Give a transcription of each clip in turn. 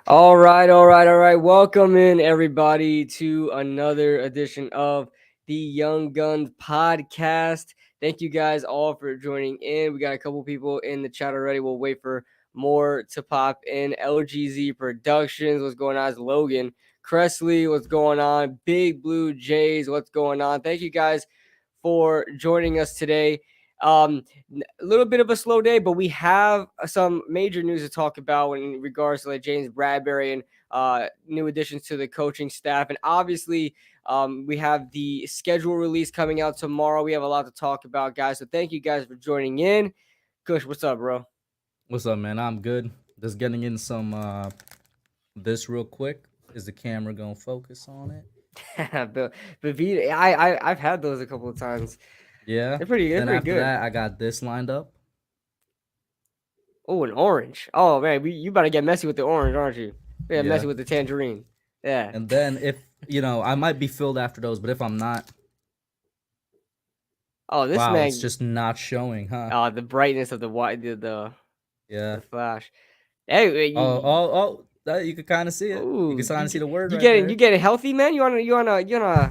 All right. Welcome in everybody to another edition of the Young Guns podcast. Thank you guys all for joining in. We got a couple people in the chat already. We'll wait for more to pop in. LGZ Productions, what's going on? It's Logan Cressley, what's going on? Big Blue Jays, what's going on? Thank you guys for joining us today. A little bit of a slow day, but we have some major news to talk about in regards to like James Bradberry and new additions to the coaching staff. And obviously, we have the schedule release coming out tomorrow. We have a lot to talk about, guys. So thank you guys for joining in. Kush, what's up, bro? What's up, man? I'm good. Just getting in some this real quick. Is the camera gonna focus on it? but I've had those a couple of times. Yeah. They're Then pretty after good. that, I got this lined up. Oh, an orange. Oh man, you about to get messy with the orange, aren't you? Yeah, Yeah. messy with the tangerine. Yeah. And then if I might be filled after those, but if I'm not, Oh, this wow, it's man. just not showing, huh? The brightness of the white, Yeah. the flash. Hey, You can kind of see it. You can kind of see the word you right getting there. you getting healthy, man? You on a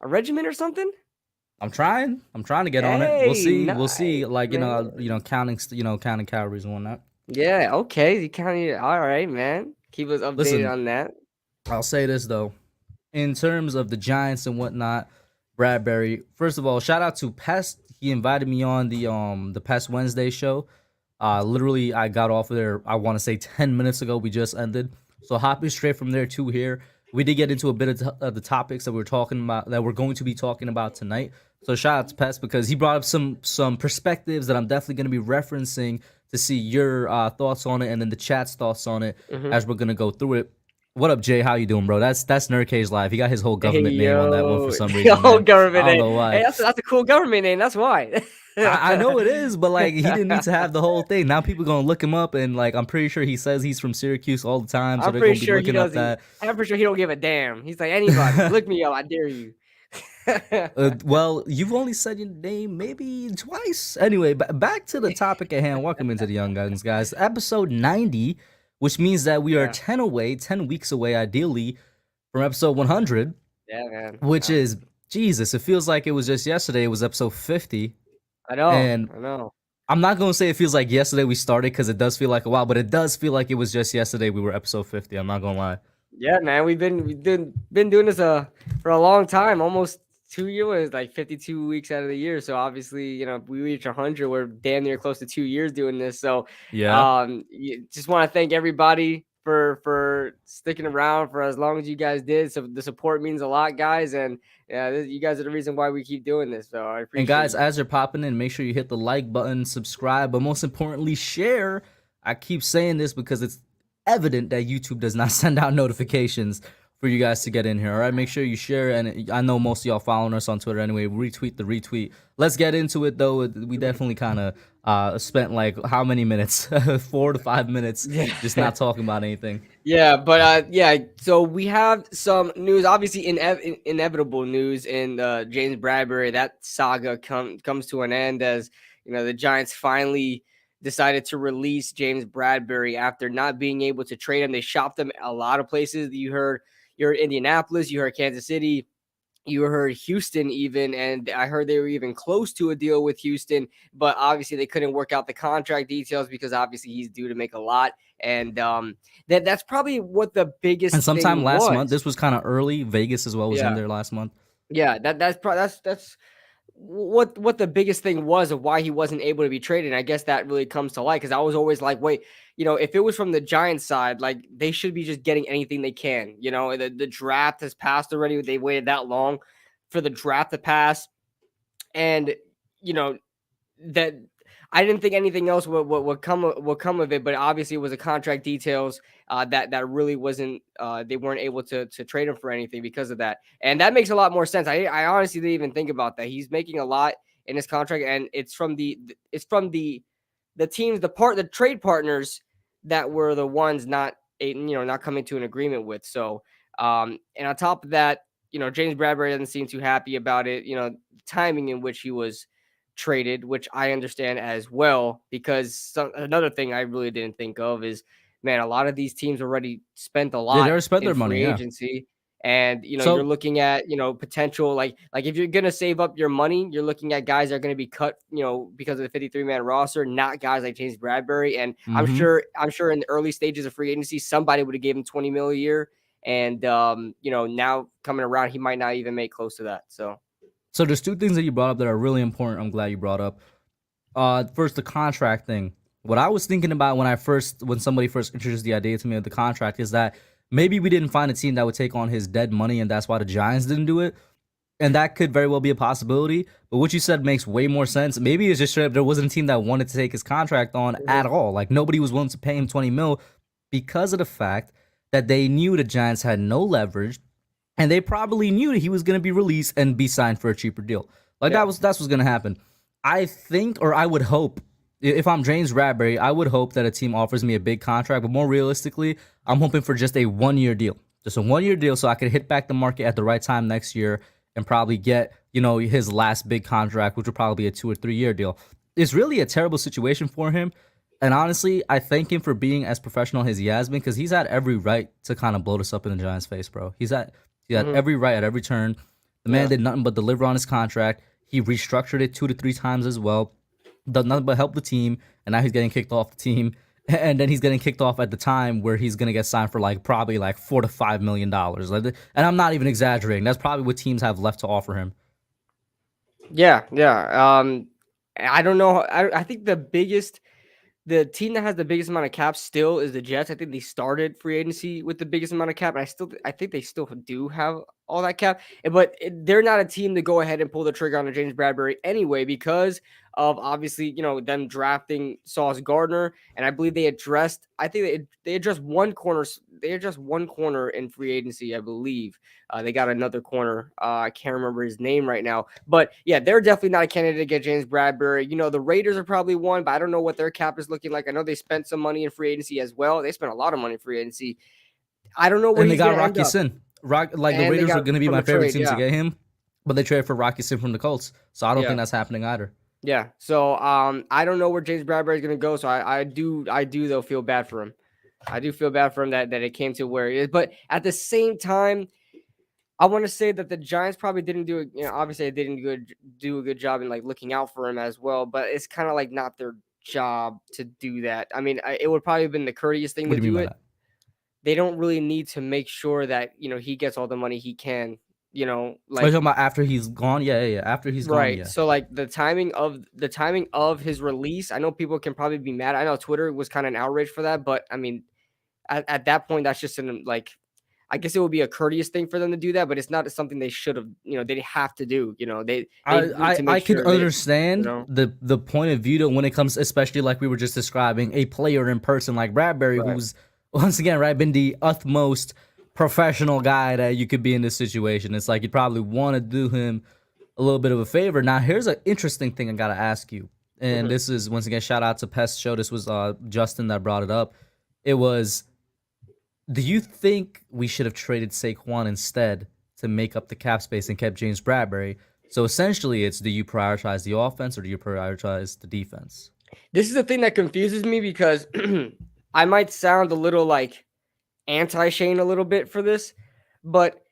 regimen or something? I'm trying. I'm trying to get on it. We'll Hey, see. We'll see. nice, Like man. counting calories and whatnot. Yeah, okay. You kind of all right, man. Keep us updated Listen, on that. I'll say this though. In terms of the Giants and whatnot, Bradberry. First of all, shout out to Pest. He invited me on the Pest Wednesday show. Literally, I got off of there. I want to say 10 minutes ago. We just ended, so hopping straight from there to here. We did get into a bit of the topics that we were talking about that we're going to be talking about tonight. So shout out to Pest because he brought up some perspectives that I'm definitely going to be referencing to see your thoughts on it and then the chat's thoughts on it Hmm. as we're gonna go through it. What up, Jay? How you doing, bro? That's Nerd Cage Live. He got his whole Hey, government name on that one for yo, some the reason, whole man. I government don't name. know Hey, why. that's a cool government name. That's why. I know it is, but like he didn't need to have the whole thing. Now people gonna look him up, and like I'm pretty sure he says he's from Syracuse all the time, so I'm they're pretty gonna be sure he looking up doesn't. that. I'm pretty sure he don't give a damn. He's like anybody. Look me up. I dare you. Well, you've only said your name maybe twice. Anyway, back to the topic at hand. Welcome into the Young Guns, guys. Episode 90, which means that we are Yeah. 10 away, 10 weeks away, ideally, from episode 100, Yeah, man. which is Jesus. It feels like it was just yesterday. It was episode 50, I know. and I know. I'm not gonna say it feels like yesterday we started because it does feel like a while, but it does feel like it was just yesterday we were episode 50. I'm not gonna lie. Yeah, man. We've been doing this for a long time, almost 2 years, like 52 weeks out of the year. So obviously, if we reach 100, we're damn near close to 2 years doing this. So, Yeah. just want to thank everybody for sticking around for as long as you guys did. So the support means a lot, guys, and yeah, you guys are the reason why we keep doing this. So I And appreciate guys, you. as you're popping in, make sure you hit the like button, subscribe, but most importantly, share. I keep saying this because it's evident that YouTube does not send out notifications for you guys to get in here. All right, make sure you share. And I know most of y'all following us on Twitter anyway. Retweet the retweet. Let's get into it though. We definitely kind of spent like how many minutes? 4 to 5 minutes just Yeah. not talking about anything. Yeah, but yeah. So we have some news, obviously inevitable news in James Bradberry. That saga comes to an end as the Giants finally decided to release James Bradberry after not being able to trade him. They shopped him a lot of places. You heard Indianapolis, you heard Kansas City, you heard Houston even, and I heard they were even close to a deal with Houston, but obviously they couldn't work out the contract details because obviously he's due to make a lot, and that's probably what the And biggest sometime thing last month, was. this was kind of early. Vegas as well was in Yeah, there last month. yeah, that's what the biggest thing was of why he wasn't able to be traded. And I guess that really comes to light because I was always like, wait, if it was from the Giants side, like they should be just getting anything they can. The draft has passed already. They waited that long for the draft to pass, and you know that I didn't think anything else would come of it, but obviously it was the contract details that really wasn't. They weren't able to trade him for anything because of that, and that makes a lot more sense. I honestly didn't even think about that. He's making a lot in his contract, and it's from the teams, the trade partners that were the ones not coming to an agreement with. So, and on top of that, James Bradbury doesn't seem too happy about it. The timing in which he was traded, which I understand as well, because another thing I really didn't think of is man, a lot of these teams already spent a Yeah, they lot already spent in their money. free Yeah. agency. And you're So looking at potential like if you're gonna save up your money, you're looking at guys that are gonna be cut because of the 53-man roster, not guys like James Bradberry. And mhm. I'm sure in the early stages of free agency, somebody would have gave him 20 mil a year, and now coming around, he might not even make close to that. So there's two things that you brought up that are really important. I'm glad you brought up. First, the contract thing. What I was thinking about when somebody first introduced the idea to me of the contract is that maybe we didn't find a team that would take on his dead money, and that's why the Giants didn't do it. And that could very well be a possibility. But what you said makes way more sense. Maybe it's just straight up there wasn't a team that wanted to take his contract on Mhm. at all. Like nobody was willing to pay him 20 mil because of the fact that they knew the Giants had no leverage, and they probably knew that he was going to be released and be signed for a cheaper deal. Like Yeah. that's what's going to happen. I think, or I would hope, if I'm James Bradberry, I would hope that a team offers me a big contract. But more realistically, I'm hoping for just a 1 year deal, just a 1 year deal, so I could hit back the market at the right time next year and probably get his last big contract, which would probably be a 2 or 3 year deal. It's really a terrible situation for him. And honestly, I thank him for being as professional as he has been because he's had every right to kind of blow this up in the Giants' face, bro. He had Mhm. every right at every turn. The man Yeah. did nothing but deliver on his contract. He restructured it 2 to 3 times as well. Done nothing but help the team, and now he's getting kicked off the team. And then he's getting kicked off at the time where he's gonna get signed for probably $4 to $5 million. And I'm not even exaggerating. That's probably what teams have left to offer him. Yeah. Yeah. I don't know. I think the team that has the biggest amount of cap still is the Jets. I think they started free agency with the biggest amount of cap, and I think they still do have all that cap. But they're not a team to go ahead and pull the trigger on a James Bradberry anyway because of obviously them drafting Sauce Gardner, and I believe they addressed. I think they addressed one corner. They addressed one corner in free agency, I believe. They got another corner. I can't remember his name right now. But yeah, they're definitely not a candidate to get James Bradberry. The Raiders are probably one, but I don't know what their cap is looking like. I know they spent some money in free agency as well. They spent a lot of money in free agency. I don't know where And they he's got going to end Rocky up. Sin. The And they Raiders got were going to be from my a favorite trade. team to Yeah. get him, but they traded for Rocky Sin from the Colts. So I don't think Yeah. that's happening either. Yeah. So I don't know where James Bradberry is going to go. So I do though feel bad for him. I do feel bad for him that it came to where he is. But at the same time, I want to say that the Giants probably didn't do it. Obviously, they didn't do a good job in looking out for him as well. But it's kind of not their job to do that. I mean, it would probably have been the courteous thing What to do you mean do by it. that? They don't really need to make sure that he gets all the money he can. Are you talking about after he's gone? Yeah, yeah, yeah. After he's gone, Right. yeah. So the timing of his release. I know people can probably be mad. I know Twitter was kind of an outrage for that, but I mean, at that point, that's just I guess it would be a courteous thing for them to do that, but it's not something they should have. They have to do. They need to I make could sure they. understand the point of view though when it comes, especially like we were just describing, a player in person like Bradberry, Right. who's once again right been the utmost professional guy that you could be in this situation. It's like you'd probably want to do him a little bit of a favor. Now here's an interesting thing I gotta ask you, and Mhm. this is once again shout out to Pest Show. This was Justin that brought it up. It was, do you think we should have traded Saquon instead to make up the cap space and kept James Bradberry? So essentially, it's, do you prioritize the offense or do you prioritize the defense? This is the thing that confuses me because I might sound a little anti-Shane a little bit for this, but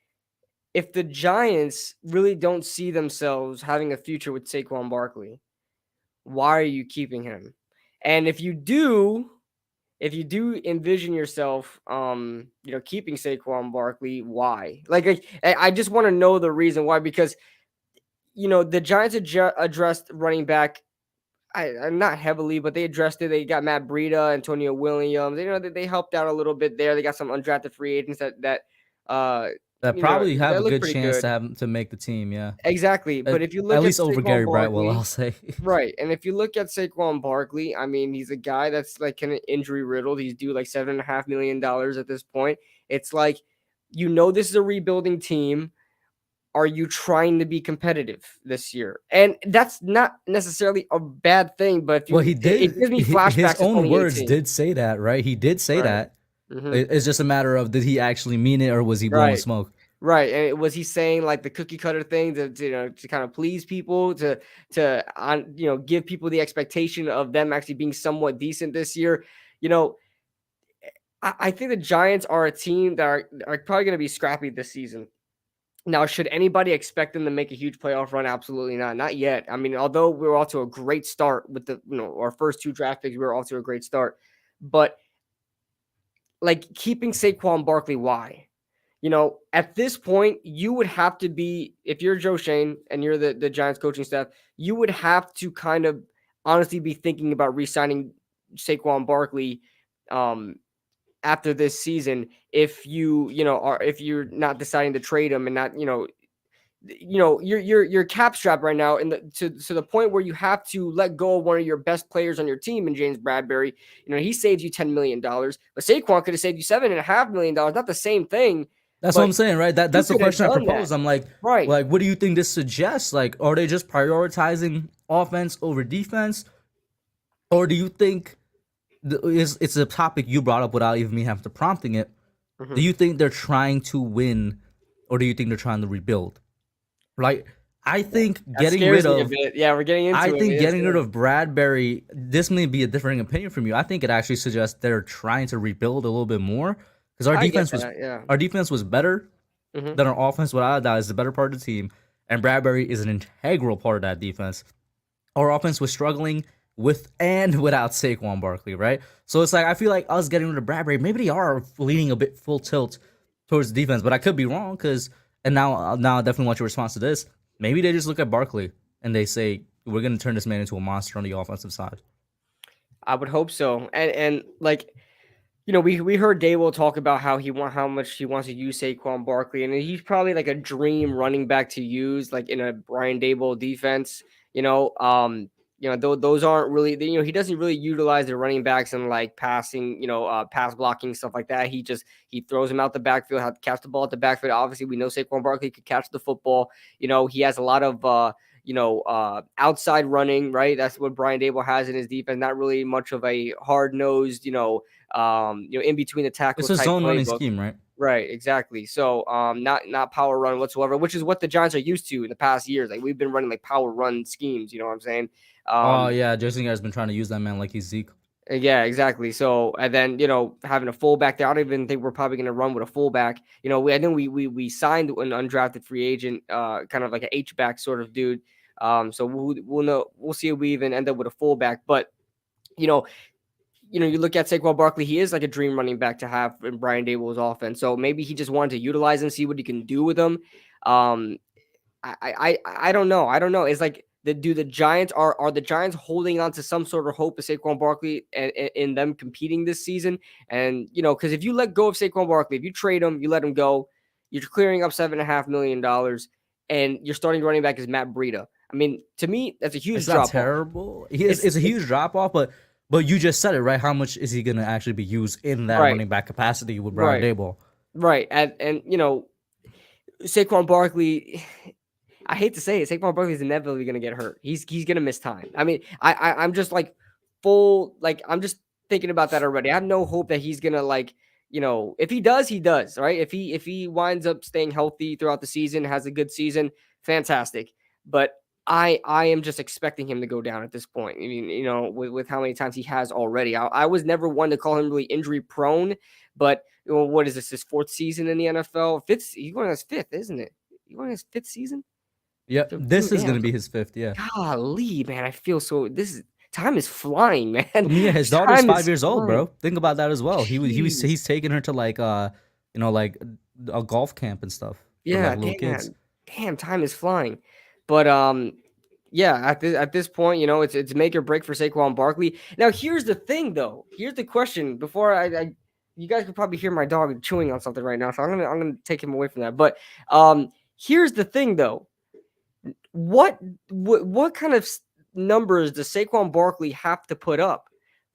if the Giants really don't see themselves having a future with Saquon Barkley, why are you keeping him? And if you do envision yourself, keeping Saquon Barkley, why? I just want to know the reason why, because the Giants addressed running back, not heavily, but they addressed it. They got Matt Breida, Antonio Williams. They helped out a little bit there. They got some undrafted free agents that uh That probably have that a look good pretty chance to good. have to make the team. Yeah, Exactly. But if you at look at least over Saquon Gary Brightwell, I'll Barkley, say. right, and if you look at Saquon Barkley, I mean, he's a guy that's kind of injury riddled. He's due $7.5 million at this point. It's this is a rebuilding team. Are you trying to be competitive this year? And that's not necessarily a bad thing, but if Well, you he it did. gives me His flashbacks to own words 2018. did say that, right? He did say Right. that. Hmm. It's just a matter of, did he actually mean it or was he blowing Right. smoke? Right. And was he saying the cookie cutter thing to kind of please people, to give people the expectation of them actually being somewhat decent this year? You know, I think the Giants are a team that are probably going to be scrappy this season. Now, should anybody expect them to make a huge playoff run? Absolutely not. Not yet. I mean, although we were off to a great start with our first two draft picks, we were off to a great start. But like keeping Saquon Barkley, why? At this point, you would have to be, if you're Joe Shane and you're the Giants coaching staff, you would have to kind of honestly be thinking about re-signing Saquon Barkley after this season if if you're not deciding to trade him and not your cap strap right now and to the point where you have to let go of one of your best players on your team in James Bradberry. He saves you $10 million, but Saquon could have saved you $7.5 million. Not the same thing, That's what I'm but saying, right? you That's the could have question I done that, propose. I'm right? what do you think this suggests? Like, are they just prioritizing offense over defense, or do you think it's a topic you brought up without even me having to prompting it? Do Mm-hmm. you think they're trying to win, or do you think they're trying to rebuild? Right? I think That getting rid scares me a of bit. Yeah, we're getting I into it, think man. getting rid of Bradberry, this may be a differing opinion from you. I think it actually suggests they're trying to rebuild a little bit more because I get that. Yeah. our defense was better Mm-hmm. than our offense. Without a doubt, is the better part of the team, and Bradberry is an integral part of that defense. Our offense was struggling with and without Saquon Barkley, right? So it's like I feel like us getting rid of Bradberry, maybe they are leaning a bit full tilt towards the defense, but I could be wrong because. And now I definitely want your response to this. Maybe they just look at Barkley and they say we're going to turn this man into a monster on the offensive side. I would hope so. And like we heard Dayball talk about how much he wants to use Saquon Barkley, and he's probably like a dream running back to use, like in a Brian Dayball defense. Those aren't really, he doesn't really utilize the running backs and like passing, pass blocking stuff like that. He throws him out the backfield, have to catch the ball at the backfield. Obviously, we know Saquon Barkley could catch the football. He has a lot of outside running, right? That's what Brian Dayball has in his defense. Not really much of a hard nosed, in between the It's tackles a type zone running playbook. scheme, right? Right, exactly. So, not power run whatsoever, which is what the Giants are used to in the past years. Like we've been running like power run schemes. You know what I'm saying? Oh Um, yeah, Jason has been trying to use that man like he's Zeke. yeah, exactly. So, and then having a fullback there, I don't even think we're probably going to run with a fullback. I think we signed an undrafted free agent, kind of like an H back sort of dude. So we'll know, we'll see if we even end up with a fullback, but you know, you look at Saquon Barkley, he is like a dream running back to have in Brian Daboll's offense. So maybe he just wanted to utilize him, see what he can do with him. Um, I don't know. I don't know. It's like the Giants are the Giants holding on to some sort of hope of Saquon Barkley and in them competing this season. And because if you let go of Saquon Barkley, if you trade him, you let him go, you're clearing up $7.5 million, and your starting running back is Matt Breida. I mean, to me, that's a huge It's not drop off. terrible. It's It's a huge drop off, but you just said it right. How much is he going to actually be used in that right, running back capacity with Brian right, Daboll? right, and Saquon Barkley. I hate to say it, Saquon Barkley is inevitably going to get hurt. He's going to miss time. I mean, I'm just like I'm just thinking about that already. I have no hope that he's going to if he does, he does, right? If he winds up staying healthy throughout the season, has a good season, fantastic. But I am just expecting him to go down at this point. I mean, with how many times he has already. I was never one to call him really injury prone, but what is this? His fourth season in the NFL? Fifth? He's going on his fifth, isn't it? He's going on his fifth season. Yep, So, this dude, is going damn. to be his fifth. Yeah, Golly, man, I feel so. Time is flying, man. Mia, his daughter's Time 5 is years old, flying. bro. Think about that as well. Jeez. He's taking her to like like a golf camp and stuff for like Yeah, little kids. damn, time is flying. But yeah, at this point, it's make or break for Saquon Barkley. Now, here's the thing, though. Here's the question. Before you guys could probably hear my dog chewing on something right now, so I'm gonna take him away from that. But here's the thing, though. What kind of numbers does Saquon Barkley have to put up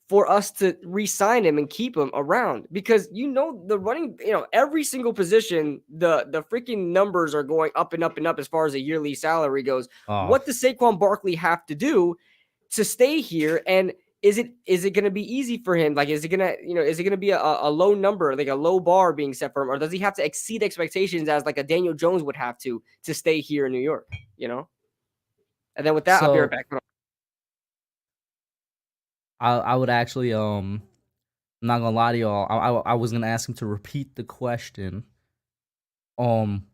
for us to re-sign him and keep him around? Because the running, every single position, the freaking numbers are going up and up and up as far as a yearly salary goes. Oh, What does Saquon Barkley have to do to stay here? And is it going to be easy for him? Like, is it gonna be a low number, like a low bar being set for him, or does he have to exceed expectations as like a Daniel Jones would have to stay here in New York? And then with that, I'll be right so back. I would actually I'm not gonna lie to y'all. I was gonna ask him to repeat the question. Um,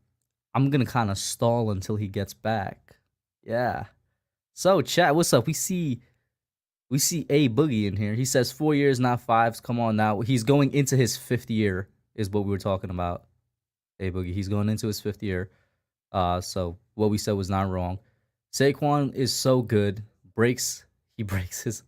I'm gonna kind of stall until he gets back. Yeah. So, chat, what's up? We see A Boogie in here. He says 4 years, not fives. Come on now. He's going into his fifth year, is what we were talking about. A Boogie. He's going into his fifth year. So what we said was not wrong. Saquon is so good. He breaks his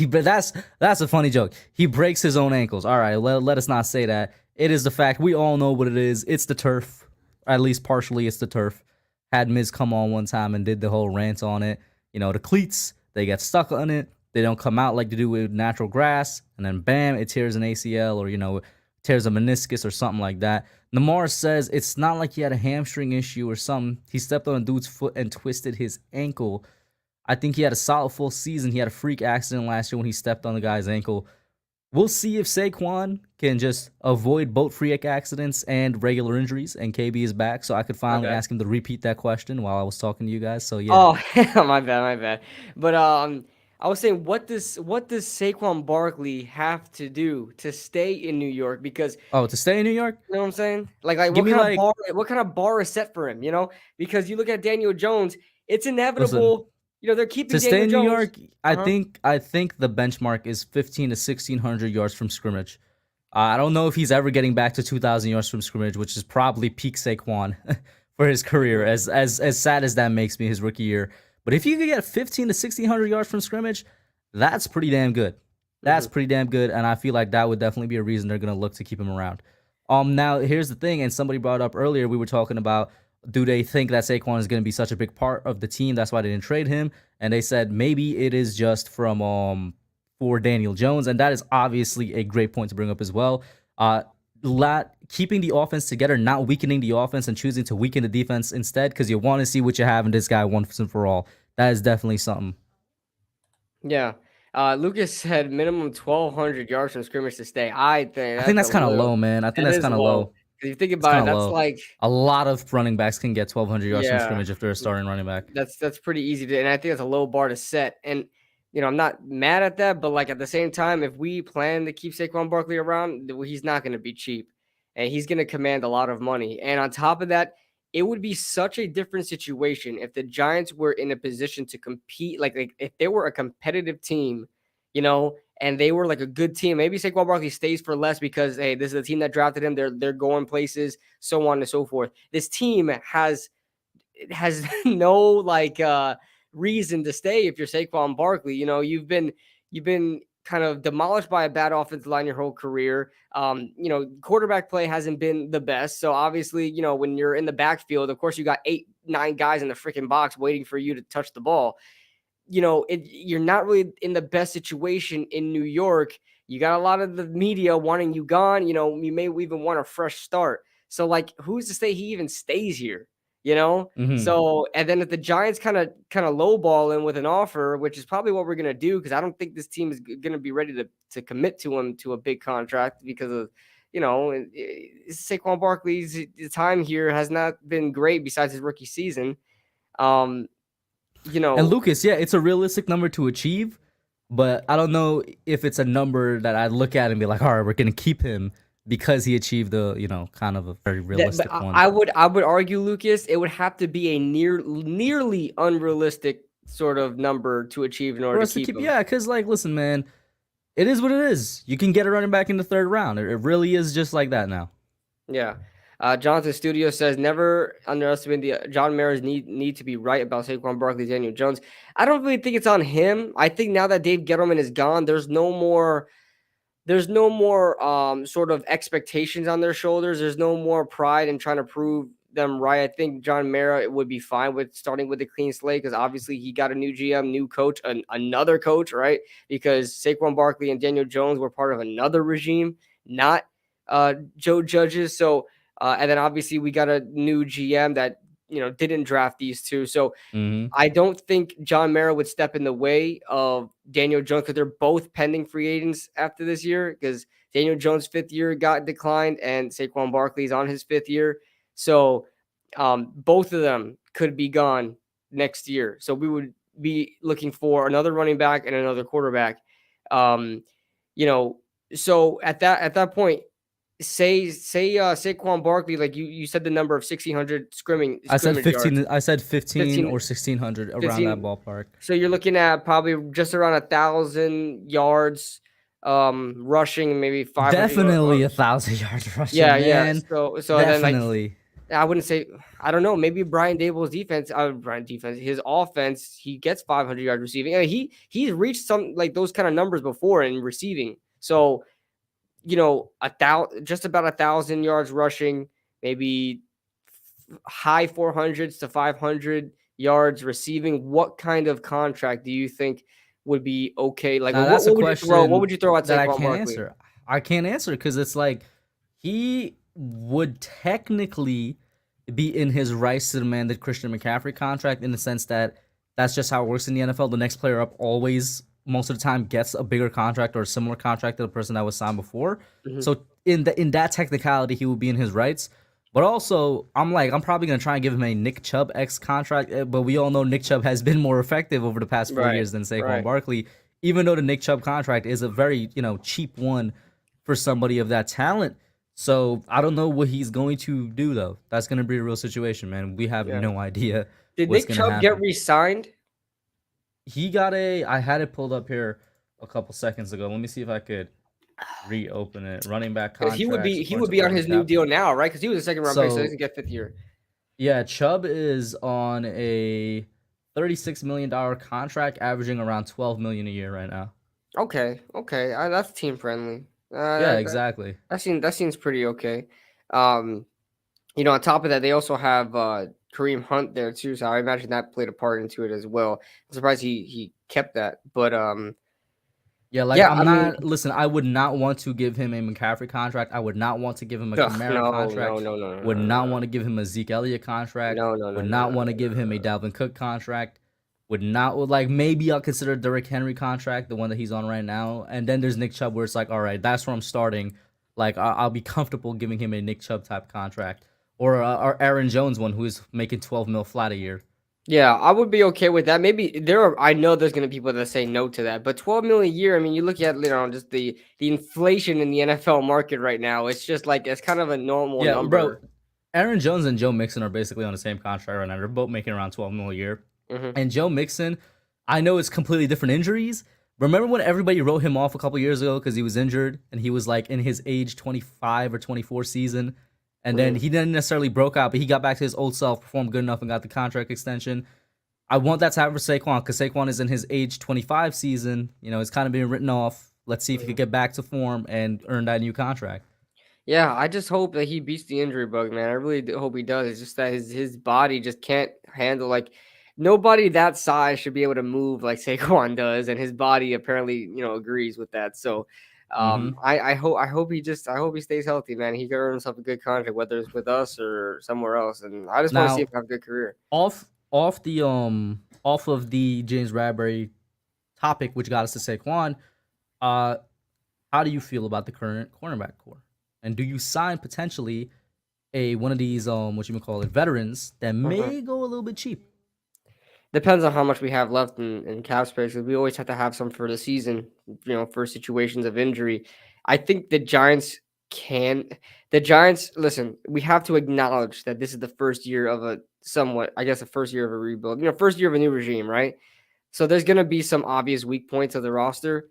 but that's a funny joke. He breaks his own ankles. All right, let us not say that. It is the fact. We all know what it is. It's the turf. At least partially it's the turf. Had Miz come on one time and did the whole rant on it. The cleats, they get stuck on it. They don't come out like they do with natural grass. And then bam, it tears an ACL or, tears a meniscus or something like that. Namar says it's not like he had a hamstring issue or something. He stepped on a dude's foot and twisted his ankle. I think he had a solid full season. He had a freak accident last year when he stepped on the guy's ankle. We'll see if Saquon can just avoid both freak accidents and regular injuries, and KB is back. So I could finally ask him to repeat that question while I was talking to you guys. So yeah. Oh, my bad. But I was saying, what does Saquon Barkley have to do to stay in New York? Because To stay in New York? you know what I'm saying? Like Give me what kind of bar is set for him? Because you look at Daniel Jones, it's listen, inevitable. They're keeping to stay Daniel in New Jones. York, I think the benchmark is 15 to 1600 yards from scrimmage. I don't know if he's ever getting back to 2,000 yards from scrimmage, which is probably peak Saquon for his career. As sad as that makes me, his rookie year. But if you could get 15 to 1,600 yards from scrimmage, that's pretty damn good. That's pretty damn good, and I feel like that would definitely be a reason they're gonna look to keep him around. Now here's the thing, and somebody brought up earlier. We were talking about, do they think that Saquon is gonna be such a big part of the team? That's why they didn't trade him, and they said maybe it is just for Daniel Jones, and that is obviously a great point to bring up as well. Keeping the offense together, not weakening the offense, and choosing to weaken the defense instead, because you want to see what you have in this guy once and for all. That is definitely something. Yeah. Lucas said minimum 1,200 yards from scrimmage to stay. I think I think that's a that's kind of little. low, man. I think That that's is kind of low. low. If you think It's about kind it, of that's low. like, A lot of running backs can get 1,200 yards from yeah. scrimmage if they're a starting running back. That's pretty easy to, and I think that's a low bar to set. And I'm not mad at that, but like at the same time, if we plan to keep Saquon Barkley around, he's not going to be cheap, and he's going to command a lot of money. And on top of that, it would be such a different situation if the Giants were in a position to compete. Like if they were a competitive team, and they were like a good team. Maybe Saquon Barkley stays for less because, hey, this is the team that drafted him. They're going places, so on and so forth. This team has no reason to stay if you're Saquon Barkley. You've been kind of demolished by a bad offensive line your whole career. Quarterback play hasn't been the best. So obviously, when you're in the backfield, of course you got 8-9 guys in the freaking box waiting for you to touch the ball. You're not really in the best situation in New York. You got a lot of the media wanting you gone. You may even want a fresh start. So, who's to say he even stays here? Mm-hmm. So, and then if the Giants kind of lowball him with an offer, which is probably what we're gonna do, because I don't think this team is gonna be ready to commit to him to a big contract because of Saquon Barkley's time here has not been great besides his rookie season. Um, And Lucas, yeah, it's a realistic number to achieve, but I don't know if it's a number that I'd look at and be like, all right, we're going to keep him because he achieved kind of a very But realistic one. I would argue, Lucas, it would have to be a nearly unrealistic sort of number to achieve in For order to us to keep keep, him. yeah, because, like, listen, man, it is what it is. You can get a running back in the third round. It really is just like that now. Yeah. Jonathan Studio says never underestimate the John Mara's need to be right about Saquon Barkley, Daniel Jones. I don't really think it's on him. I think now that Dave Gettleman is gone, there's no more sort of expectations on their shoulders. There's no more pride in trying to prove them right. I think John Mara would be fine with starting with a clean slate because obviously he got a new GM, new coach, another coach, right? Because Saquon Barkley and Daniel Jones were part of another regime, not Joe Judge's. So, and then obviously we got a new GM that didn't draft these two. So Mm-hmm. I don't think John Mara would step in the way of Daniel Jones because they're both pending free agents after this year because Daniel Jones' fifth year got declined and Saquon Barkley's on his fifth year. So both of them could be gone next year. So we would be looking for another running back and another quarterback. Um, you know, So at that point, say Saquon Barkley, like you said the number of 1,600 scrimmage yards, I said 15 15, or 1600 around that 15. ballpark. So you're looking at probably just around 1,000 yards rushing, maybe 500 yards. Definitely 1,000 yards Yeah, rushing, yeah. man. So then like Definitely. I wouldn't say I don't know. Maybe Brian Dable's defense, his offense, he gets 500 yards receiving. I mean, he's reached some like those kind of numbers before in receiving. So just about 1,000 yards rushing, maybe high 400s to 500 yards receiving. What kind of contract do you think would be okay? Like, Now what that's a what would you throw? What question would you throw at that I Saquon can't Barkley? answer. I can't answer because it's like he would technically be in his rights to demand the Christian McCaffrey contract in the sense that that's just how it works in the NFL. The next player up always, most of the time, gets a bigger contract or a similar contract to the person that was signed before. Mhm. So in that technicality, he would be in his rights. But also, I'm probably gonna try and give him a Nick Chubb X contract, but we all know Nick Chubb has been more effective over the past 4 years than Saquon Right. Barkley. Even though the Nick Chubb contract is a very cheap one for somebody of that talent. So I don't know what he's going to do though. That's gonna be a real situation, man. We have Yeah. no idea Did what's Nick gonna Chubb get happen. re-signed? He got I had it pulled up here a couple seconds ago. Let me see if I could reopen it. Running back Because he would contracts be he according would to be on Over the his new Cap. deal now, right? Because he was a second round pick, so he So doesn't get fifth year. yeah, Chubb is on a $36 million contract, averaging around 12 million a year right now. Okay, that's team friendly. Yeah, That exactly. that seems pretty okay. Um, on top of that, they also have Kareem Hunt there too, so I imagine that played a part into it as well. I'm surprised he kept that, but Yeah, like yeah, I'm I mean, not. Listen, I would not want to give him a McCaffrey contract. I would not want to give him a ugh, Kamara no, no, contract. no, no, Would no, not want to give him a Zeke Elliott contract. no, no, no, Would no, no, not want to no, give him a Dalvin Cook contract. Would like maybe I'll consider Derrick Henry contract, the one that he's on right now. And then there's Nick Chubb, where it's like, all right, that's where I'm starting. Like I'll be comfortable giving him a Nick Chubb type contract, or Aaron Jones one, who is making 12 mil flat a year. Yeah, I would be okay with that. Maybe I know there's gonna be people that say no to that, but 12 million a year. I mean, you look at just the inflation in the NFL market right now. It's just like it's kind of a normal Yeah, bro. number. Aaron Jones and Joe Mixon are basically on the same contract right now. They're both making around 12 mil a year. Hmm. And Joe Mixon, I know it's completely different injuries. Remember when everybody wrote him off a couple years ago because he was injured and he was like in his age 25 or 24 season, and then Hmm. he didn't necessarily broke out, but he got back to his old self, performed good enough, and got the contract extension. I want that to happen for Saquon because Saquon is in his age 25 season. It's kind of being written off. Let's see if he could Hmm. get back to form and earn that new contract. Yeah, I just hope that he beats the injury bug, man. I really hope he does. It's just that his body just can't handle like nobody that size should be able to move like Saquon does, and his body apparently agrees with that. So, Mm-hmm. I hope he stays healthy, man. He can earn himself a good contract, whether it's with us or somewhere else. And I just want to see him Now, have a good career. off of the James Bradberry topic, which got us to Saquon, uh, how do you feel about the current cornerback core? And do you sign potentially a one of these what you call it veterans that Mhm. may go a little bit cheap? Depends on how much we have left in cap space. 'Cause we always have to have some for the season, for situations of injury. I think can. The Giants, listen, we have to acknowledge that this is the first year of a somewhat, I guess, the first year of a rebuild, first year of a new regime, right? So there's going to be some obvious weak points of the roster.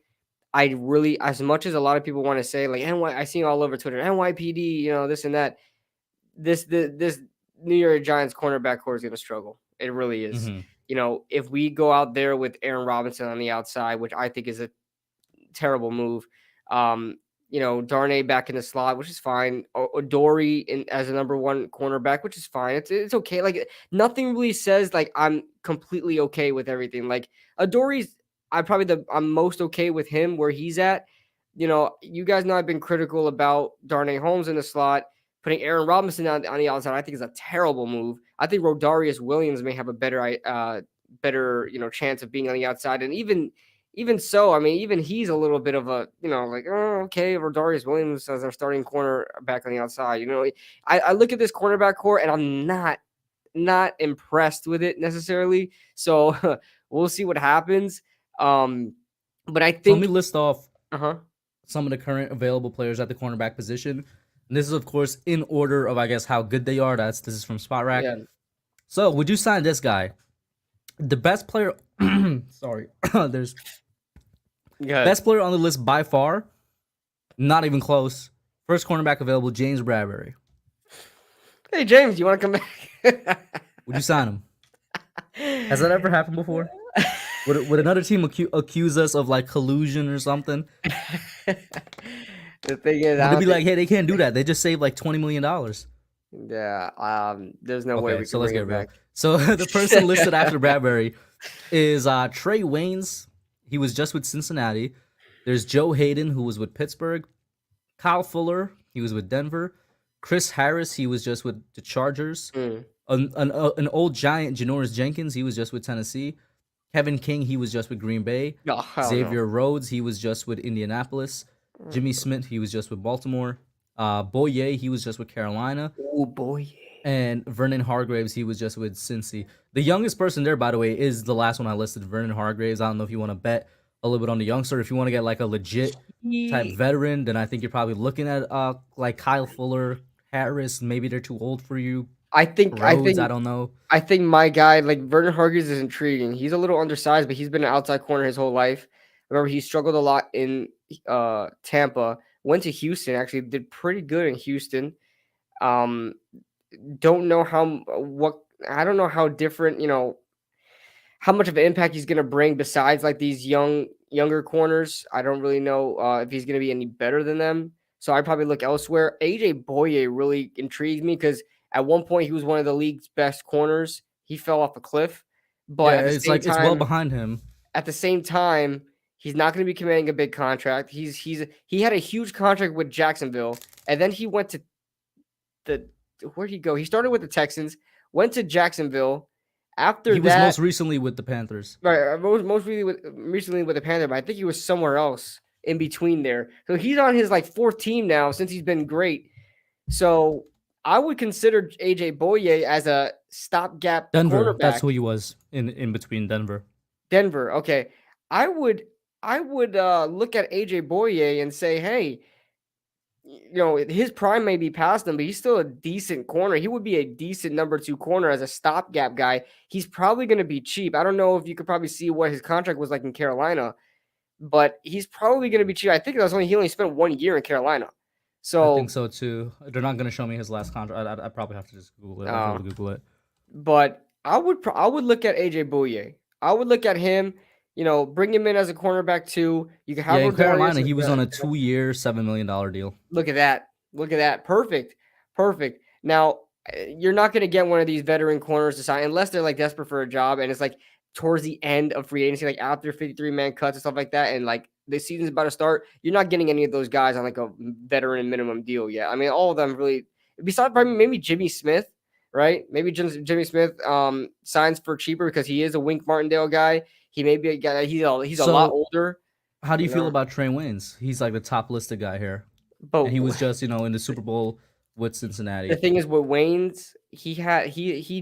I really, as much as a lot of people want to say, like, I see all over Twitter, NYPD, this and that. This New York Giants cornerback core is going to struggle. It really is. Mm-hmm. If we go out there with Aaron Robinson on the outside, which I think is a terrible move. Um, Darnay back in the slot, which is fine. Dory as a number one cornerback, which is fine. It's okay. Like nothing really says like I'm completely okay with everything. Like Adory's, I'm most okay with him where he's at. You guys know I've been critical about Darnay Holmes in the slot. Putting Aaron Robinson on the outside, I think is a terrible move. I think Rodarius Williams may have a better chance of being on the outside, and even so, I mean, even he's a little bit of a, like, oh, okay, Rodarius Williams as our starting corner back on the outside. I look at this cornerback core and I'm not impressed with it necessarily. So we'll see what happens. But I So let me think, list off uh huh. some of the current available players at the cornerback position. And this is, of course, in order of, I guess, how good they are. This is from Spot Rack. Yeah. So, would you sign this guy? The best player. Sorry, there's Good. best player on the list by far. Not even close. First cornerback available, James Bradberry. Hey James, you want to come back? Would you sign him? Has that ever happened before? Would another team accuse us of like collusion or something? The thing is, Would it be like, hey, they can't do that. They just saved like $20 million. yeah, there's no way we So can let's bring get it real. back. So the person listed after Bradberry is Trey Waynes. He was just with Cincinnati. There's Joe Hayden, who was with Pittsburgh. Kyle Fuller, he was with Denver. Chris Harris, he was just with the Chargers. An old giant, Janoris Jenkins, he was just with Tennessee. Kevin King, he was just with Green Bay. Oh, hell Xavier no. Rhodes, he was just with Indianapolis. Jimmy Smith, he was just with Baltimore. Boye, he was just with Carolina. Oh boy. And Vernon Hargraves, he was just with Cincy. The youngest person there, by the way, is the last one I listed, Vernon Hargraves. I don't know if you want to bet a little bit on the youngster. If you want to get like a legit type veteran, then I think you're probably looking at like Kyle Fuller, Harris. Maybe they're too old for you. I think Rhodes, I don't know. I think my guy, like Vernon Hargreaves, is intriguing. He's a little undersized, but he's been an outside corner his whole life. Remember, he struggled a lot in Tampa. Went to Houston, actually did pretty good in Houston. Don't know I don't know how different, how much of an impact he's going to bring besides like these younger corners. I don't really know if he's going to be any better than them. So I'd probably look elsewhere. AJ Boye really intrigues me because at one point he was one of the league's best corners. He fell off a cliff, but yeah, it's like it's well behind him. At the same time, he's not going to be commanding a big contract. He had a huge contract with Jacksonville, and then he went to where'd he go? He started with the Texans, went to Jacksonville. After he was most recently with the Panthers. Right, most recently with the Panthers, but I think he was somewhere else in between there. So he's on his like fourth team now since he's been great. So I would consider AJ Boye as a stopgap Denver. cornerback. That's who he was in between Denver. Denver. Okay. I would look at AJ Boye and say, hey, his prime may be past him, but he's still a decent corner. He would be a decent number 2 corner as a stopgap guy. He's probably going to be cheap. I don't know if you could probably see what his contract was like in Carolina, but he's probably going to be cheap. I think he only spent 1 year in Carolina. So I think so too. They're not going to show me his last contract. I probably have to just Google it. I have to Google it. But I would look at AJ Boye. I would look at him. Bring him in as a cornerback too. You can have in Carolina. He was on a 2-year, $7 million deal. Look at that. Perfect. Now you're not going to get one of these veteran corners to sign unless they're like desperate for a job, and it's like towards the end of free agency, like after 53-man cuts and stuff like that, and like the season's about to start. You're not getting any of those guys on like a veteran minimum deal yet. I mean, all of them really, besides maybe Jimmy Smith. Right? Maybe Jimmy Smith signs for cheaper because he is a Wink Martindale guy. He may be a guy. He's a lot older. How do you feel about Trey Waynes? He's like the top listed guy here. But and he was just in the Super Bowl with Cincinnati. The thing is with Waynes, he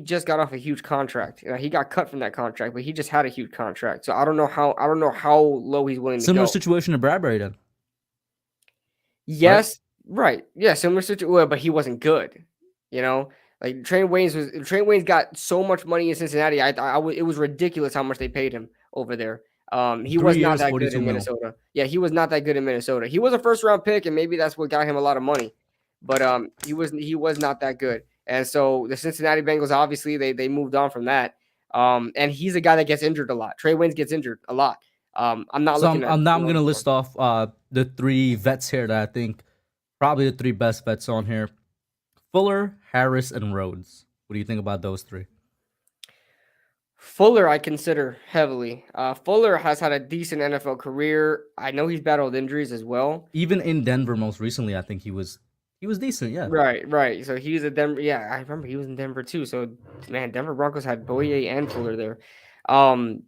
just got off a huge contract. He got cut from that contract, but he just had a huge contract. So I don't know how low he's willing to go. Similar situation to Bradberry then. Yes, right. Yeah, similar situation, but he wasn't good. Like Trey Waynes got so much money in Cincinnati. It was ridiculous how much they paid him over there. He was not that good in Minnesota. Yeah, he was not that good in Minnesota. He was a first round pick, and maybe that's what got him a lot of money. But he was not that good. And so the Cincinnati Bengals, obviously, they moved on from that. And he's a guy that gets injured a lot. Trey Waynes gets injured a lot. I'm not looking at. I'm going to list off the 3 vets here that I think probably the 3 best vets on here. Fuller, Harris, and Rhodes. What do you think about those 3? Fuller, I consider heavily. Fuller has had a decent NFL career. I know he's battled injuries as well. Even in Denver, most recently, I think he was decent. Yeah. Right. So he was at Denver. Yeah, I remember he was in Denver too. So man, Denver Broncos had Boye and Fuller there. I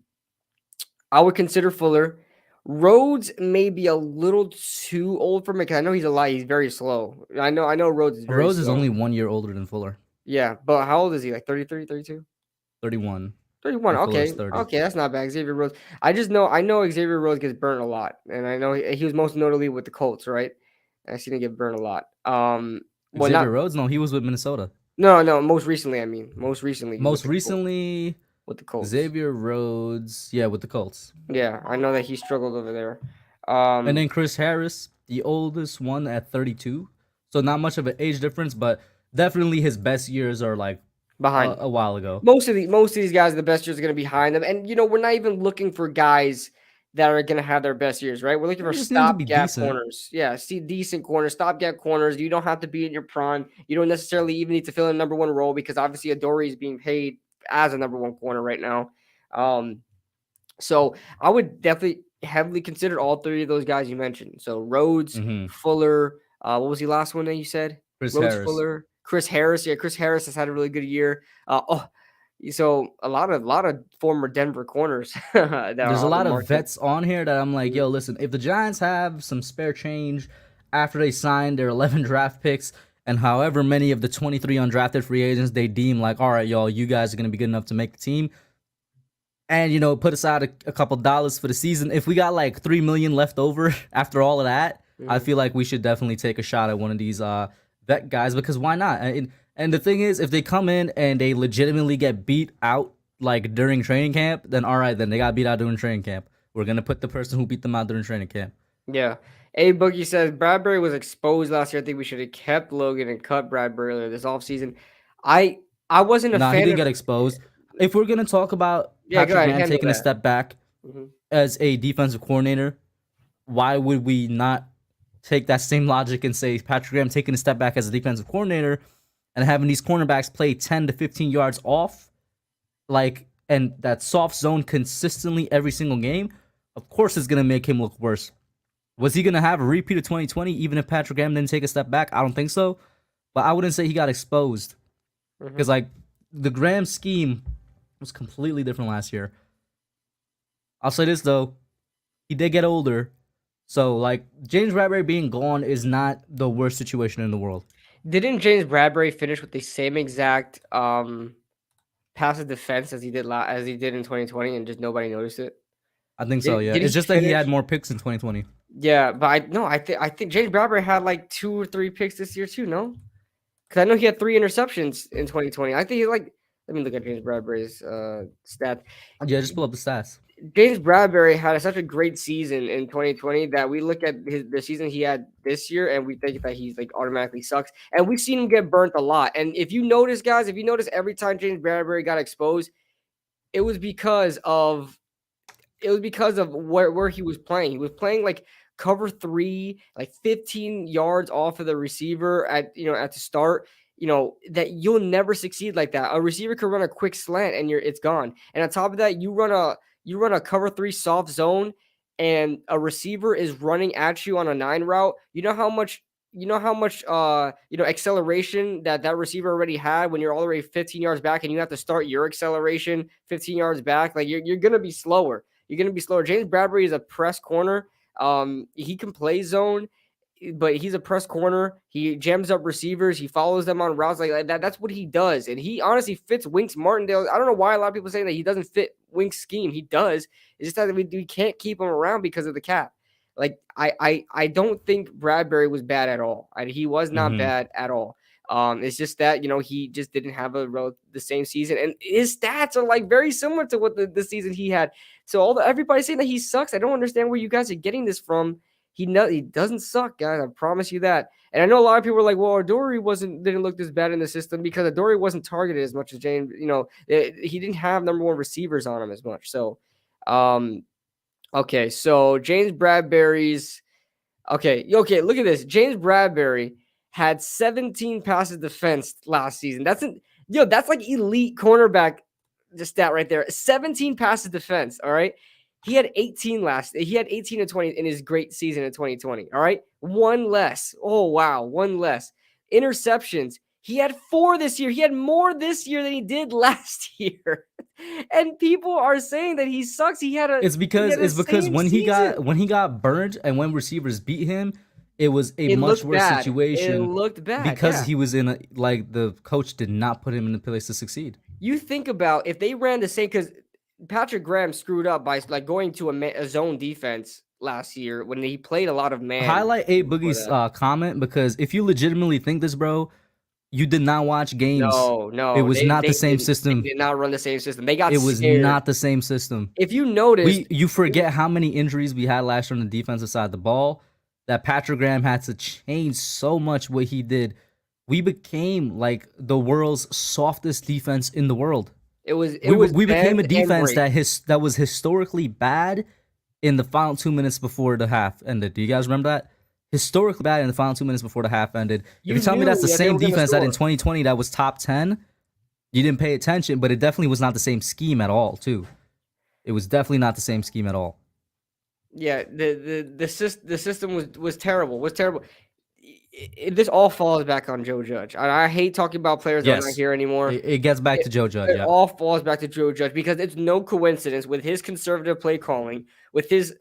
would consider Fuller. Rhodes may be a little too old for me because I know he's very slow. I know Rhodes is very slow. Is only 1 year older than Fuller. Yeah, but how old is he? Like 33, 32? 31. 31. and Fuller's Okay. 30. Okay, that's not bad. Xavier Rhodes. I know Xavier Rhodes gets burnt a lot, and I know he was most notably with the Colts, right? I seen him get burnt a lot. Well, not Xavier Rhodes, no, he was with Minnesota. no. Most recently, I mean, most recently Most recently, With the Colts. Xavier Rhodes, yeah, with the Colts. Yeah, I know that he struggled over there. And then Chris Harris, the oldest one at 32. So not much of an age difference, but definitely his best years are like Behind him. a while ago. Most of these guys, the best years are going to be behind them, and we're not even looking for guys that are going to have their best years, right? We're looking for They just need him to be stopgap decent. corners. Yeah, see decent corners, stopgap corners. You don't have to be in your prime. You don't necessarily even need to fill in a number one role because obviously Adoree is being paid as a number one corner right now. So I would definitely heavily consider all three of those guys you mentioned. So Rhodes, Fuller, what was the last one that you said? Chris Rhodes, Harris. Fuller, Chris Harris. Yeah, Chris Harris has had a really good year. So a lot of former Denver corners that are There's a on the lot of market. vets on here that I'm like, yo, listen, if the Giants have some spare change after they signed their 11 draft picks and however many of the 23 undrafted free agents they deem like, all right, y'all, you guys are going to be good enough to make the team, and put aside a couple dollars for the season. If we got like 3 million left over after all of that, I feel like we should definitely take a shot at one of these vet guys, because why not? And the thing is, if they come in and they legitimately get beat out like during training camp, then all right, then they got beat out during training camp. We're gonna put the person who beat them out during training camp. Yeah. A Boogie says Bradberry was exposed last year. I think we should have kept Logan and cut Bradberry earlier this offseason. I wasn't a Nah, he fan didn't of. get exposed. If we're gonna talk about Yeah, go Patrick ahead, Graham handle taking a that. step back as a defensive coordinator, why would we not take that same logic and say Patrick Graham taking a step back as a defensive coordinator and having these cornerbacks play 10 to 15 yards off, like, and that soft zone consistently every single game? Of course, it's gonna make him look worse. Was he gonna have a repeat of 2020 even if Patrick Graham didn't take a step back? I don't think so, but I wouldn't say he got exposed because like the Graham scheme was completely different last year. I'll say this though, he did get older. So, like, James Bradberry being gone is not the worst situation in the world. Didn't James Bradberry finish with the same exact passive defense as he did in 2020, and just nobody noticed it? I think so, yeah. Did It's he just that he finish? had more picks in 2020. Yeah, but I think James Bradberry had like 2 or 3 picks this year too. No, because I know he had 3 interceptions in 2020. I think he like. Let me look at James Bradberry's stats. Yeah, just pull up the stats. James Bradberry had such a great season in 2020 that we look at the season he had this year and we think that he's like automatically sucks. And we've seen him get burnt a lot. And if you notice, guys, every time James Bradberry got exposed, it was because of where he was playing. He was playing like cover 3, like 15 yards off of the receiver at the start. That you'll never succeed like that. A receiver could run a quick slant and it's gone. And on top of that, you run a cover 3 soft zone and a receiver is running at you on a 9 route. You know how much acceleration that receiver already had when you're all the way 15 yards back and you have to start your acceleration 15 yards back. Like you're going to be slower. You're going to be slower. James Bradberry is a press corner. He can play zone, but he's a press corner. He jams up receivers. He follows them on routes like that. That's what he does. And he honestly fits Wink's Martindale. I don't know why a lot of people say that he doesn't fit Wink's scheme. He does. It's just that we can't keep him around because of the cap. Like I don't think Bradberry was bad at all. He was not bad at all. It's just that he just didn't have the same season, and his stats are like very similar to what the season he had. So everybody's saying that he sucks. I don't understand where you guys are getting this from. He doesn't suck, guys. I promise you that. And I know a lot of people are like, well, Adoree didn't look this bad in the system because Adoree wasn't targeted as much as James. He didn't have number one receivers on him as much. So, okay. So James Bradberry's. Okay. Look at this. James Bradberry had 17 passes defense last season. That's like elite cornerback stat right there. 17 passes defense. All right. He had 18 and 20 in his great season in 2020. All right. One less. Oh, wow. One less. Interceptions. He had 4 this year. He had more this year than he did last year. And people are saying that he sucks. It's because when he got burned and when receivers beat him, it was a much worse situation. It looked bad because he was in like the coach did not put him in a place to succeed. you think about if they ran the same, because Patrick Graham screwed up by like going to a zone defense last year when he played a lot of man Highlight A before Boogie's that. comment, because if you legitimately think this, bro, you did not watch games. No, It no, was not the same they system. did not run the same system. They got It was scared. not the same system. If you noticed, You forget how many injuries we had last year on the defensive side of the ball, that Patrick Graham had to change so much what he did. We became like the world's softest defense in the world. it was We became a bend and defense break. that was historically bad in the final 2 minutes before the half ended. Do you guys remember that? Historically bad in the final 2 minutes before the half ended. If You you tell me that's knew the that they same were going to defense that in score. 2020 that was top 10, you didn't pay attention, but it definitely was not the same scheme at all, too. It was definitely not the same scheme at all. Yeah, the system was terrible. Was terrible. This all falls back on Joe Judge. I hate talking about players that are not Yes. here anymore. It gets back to Joe Judge, It yeah. all falls back to Joe Judge because it's no coincidence with his conservative play calling, with his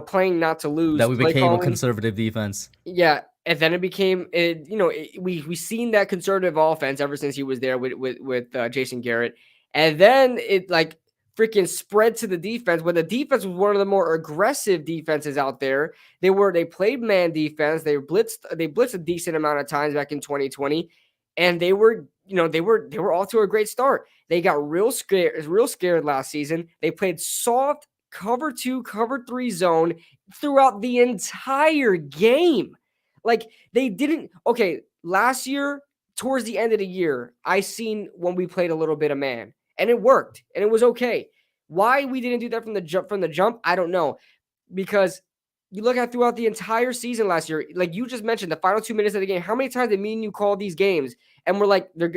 playing not to lose That we play became a calling. conservative defense. Yeah, and then it became we seen that conservative offense ever since he was there with Jason Garrett, and then it like freaking spread to the defense when the defense was one of the more aggressive defenses out there. They played man defense. They blitzed a decent amount of times back in 2020, and they were off to a great start. They got real scared last season. They played soft cover 2, cover 3 zone throughout the entire game. Like they didn't. Okay, last year towards the end of the year, I seen when we played a little bit of man, and it worked, and it was okay. Why we didn't do that from the jump, I don't know, because you look at throughout the entire season last year, like you just mentioned, the final 2 minutes of the game. How many times did me and you call these games, and we're like, they're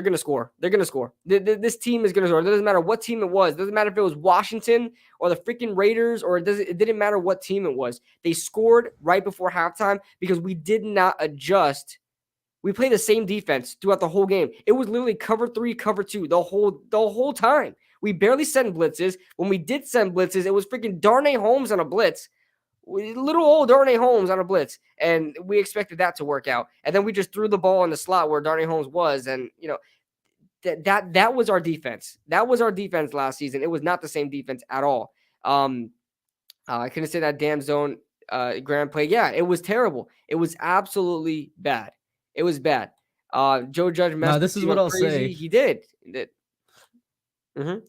gonna score. They're gonna score. This team is gonna score. It doesn't matter what team it was. It doesn't matter if it was Washington or the freaking Raiders, or it didn't matter what team it was. They scored right before halftime because we did not adjust. We played the same defense throughout the whole game. It was literally cover 3, cover 2 the whole time. We barely sent blitzes. When we did send blitzes, it was freaking Darnay Holmes on a blitz. Little old Darnay Holmes on a blitz, and we expected that to work out. And then we just threw the ball in the slot where Darnay Holmes was, and that was our defense. That was our defense last season. It was not the same defense at all. I couldn't say that damn zone grand play. Yeah, it was terrible. It was absolutely bad. It was bad. Joe Judge Now, messed the this is team what up I'll crazy. say. He did. Go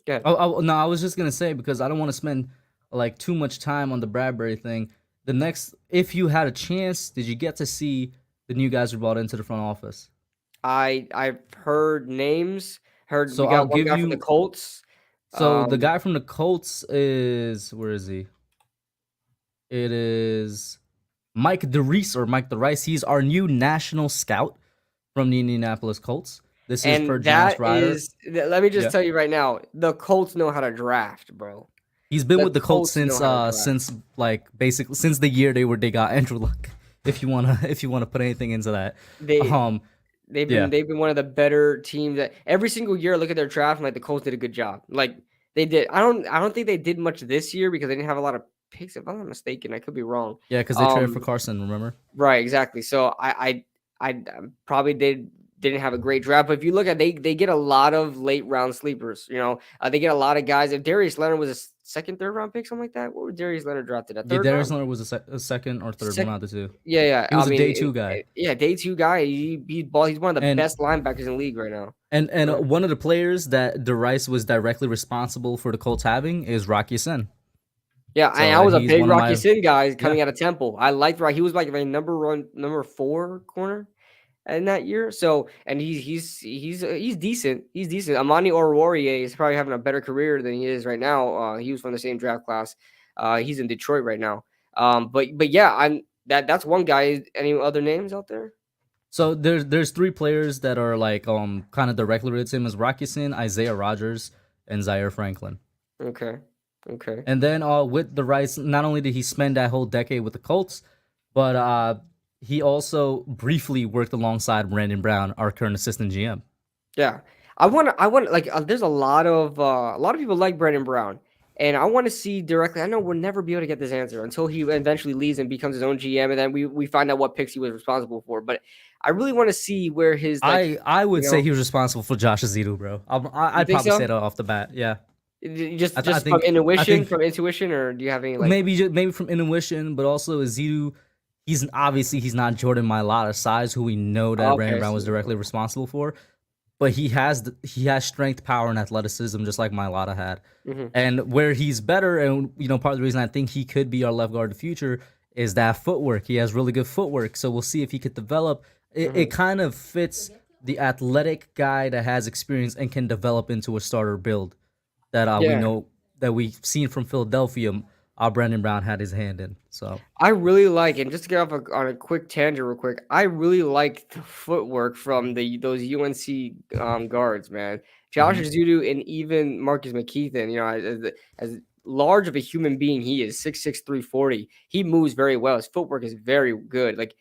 ahead. No, I was just gonna say, because I don't want to spend like too much time on the Bradberry thing. If you had a chance, did you get to see the new guys who brought into the front office? I've heard names. Heard So we I'll got one give guy from the you. Colts. So the guy from the Colts is, where is he? It is Mike DeRice or Mike DeRice. He's our new national scout from the Indianapolis Colts. This is per And Giants that Rider. is, let me just Yeah. tell you right now, the Colts know how to draft, bro. He's been The with the Colts Colts know how to draft. since like basically since the year they got Andrew Luck. If you wanna put anything into that. They Um they've yeah. been one of the better teams that every single year. Look at their draft, and like the Colts did a good job. Like they did. I don't think they did much this year because they didn't have a lot of picks. If I'm not mistaken, I could be wrong. Yeah, because they traded for Carson, remember? Right, exactly. So I probably didn't have a great draft, but if you look at they get a lot of late round sleepers. They get a lot of guys. If Darius Leonard was a second, third round pick, something like that, what was Darius Leonard drafted at Yeah, third Darius round? Leonard was a second or third, one Sec- out of the two. yeah, yeah. He I was a mean, day two guy. yeah, day two guy. He's one of the And best linebackers in the league right now. one of the players that DeRice was directly responsible for the Colts having is Rocky Sin. Yeah, So, and I and was a he's big one of Rocky my Sin guy yeah. coming out of Temple. I liked Rocky. He was like my number 4 corner in that year. So, and he's decent. He's decent. Amani Oruwariye is probably having a better career than he is right now. He was from the same draft class. He's in Detroit right now. But yeah, that's one guy. Any other names out there? So there's three players that are like kind of directly related to him, as Rocky Sin, Isaiah Rogers, and Zaire Franklin. Okay. And then with the Rice, not only did he spend that whole decade with the Colts, but he also briefly worked alongside Brandon Brown, our current assistant GM. Yeah, I want like. There's a lot of people like Brandon Brown, and I want to see directly. I know we'll never be able to get this answer until he eventually leaves and becomes his own GM, and then we find out what picks he was responsible for. But I really want to see where his like, I would you say know, he was responsible for Josh Azidu, bro. you I'd think probably say so? that off the bat. Yeah, I Just think from intuition, or do you have any like? maybe from intuition, but also Azidu. He's not Jordan Mailata size, who we know that Brandon Okay, Brown so, was directly responsible for. But he has strength, power, and athleticism, just like Mailata had. mhm. And where he's better, and part of the reason I think he could be our left guard of the future is that footwork. He has really good footwork, so we'll see if he could develop. It kind of fits the athletic guy that has experience and can develop into a starter build that we Yeah, know that we've seen from Philadelphia. Brandon Brown had his hand in. So I really like, and just to get off on a quick tangent, real quick, I really like the footwork from those UNC guards, man. Josh mhm. Azudu and even Marcus McKeithen, as large of a human being he is, 6'6", 340, he moves very well. His footwork is very good. Like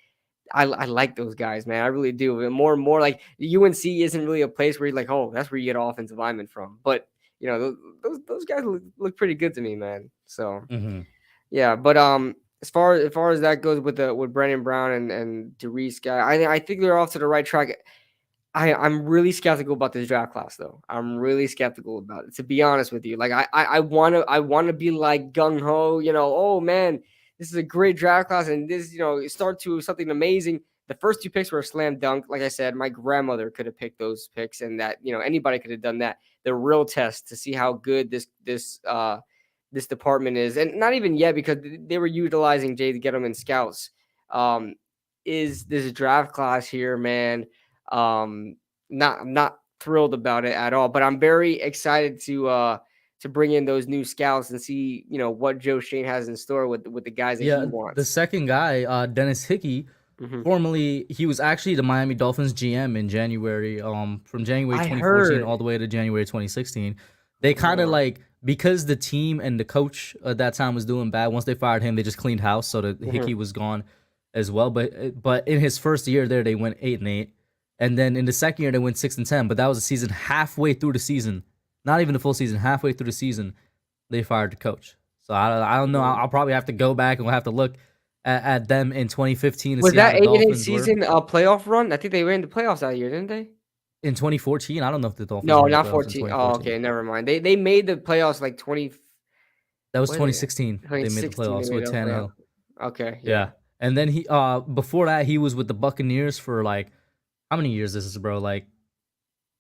I like those guys, man. I really do. And more and more, like UNC isn't really a place where you're like, oh, that's where you get offensive linemen from. But those guys look pretty good to me, man. So. Mhm. Yeah, but as far as that goes with Brandon Brown and Derice guy, I think they're off to the right track. I'm really skeptical about this draft class though. I'm really skeptical about it, to be honest with you. Like I wanna be like gung ho, oh man, this is a great draft class and this, start to something amazing. The first two picks were a slam dunk. Like I said, my grandmother could have picked those picks, and that, anybody could have done that. The real test to see how good this department is, and not even yet because they were utilizing Jay to get them in scouts. Um, is this draft class here, man? Um, not thrilled about it at all, but I'm very excited to bring in those new scouts and see what Joe Shane has in store with the guys that he Yeah, the wants. second guy, Dennis Hickey, Hmm. formerly he was actually the Miami Dolphins GM in January, from January I 2014 heard. all the way to January 2016. They kind of like, because the team and the coach at that time was doing bad. Once they fired him, they just cleaned house, so that Hmm. Hickey was gone as well. But in his first year there, they went 8-8, and then in the second year they went 6-10. But that was a season halfway through the season, not even the full season. Halfway through the season, they fired the coach. So I don't know. I'll probably have to go back and we'll have to look at them in 2015 to Was see how that the 8-8 Dolphins were. season a playoff run? I think they ran the playoffs that year, didn't they? In 2014, I don't know if the Dolphins No, were in the not playoffs in 14. Oh, 2014. okay, never mind. They made the playoffs like 20. That was What is it? 2016. They made the 2016 they playoffs made with the playoff. Tannehill. Okay, yeah. Yeah, and then he before that he was with the Buccaneers for like, how many years this is, bro? Like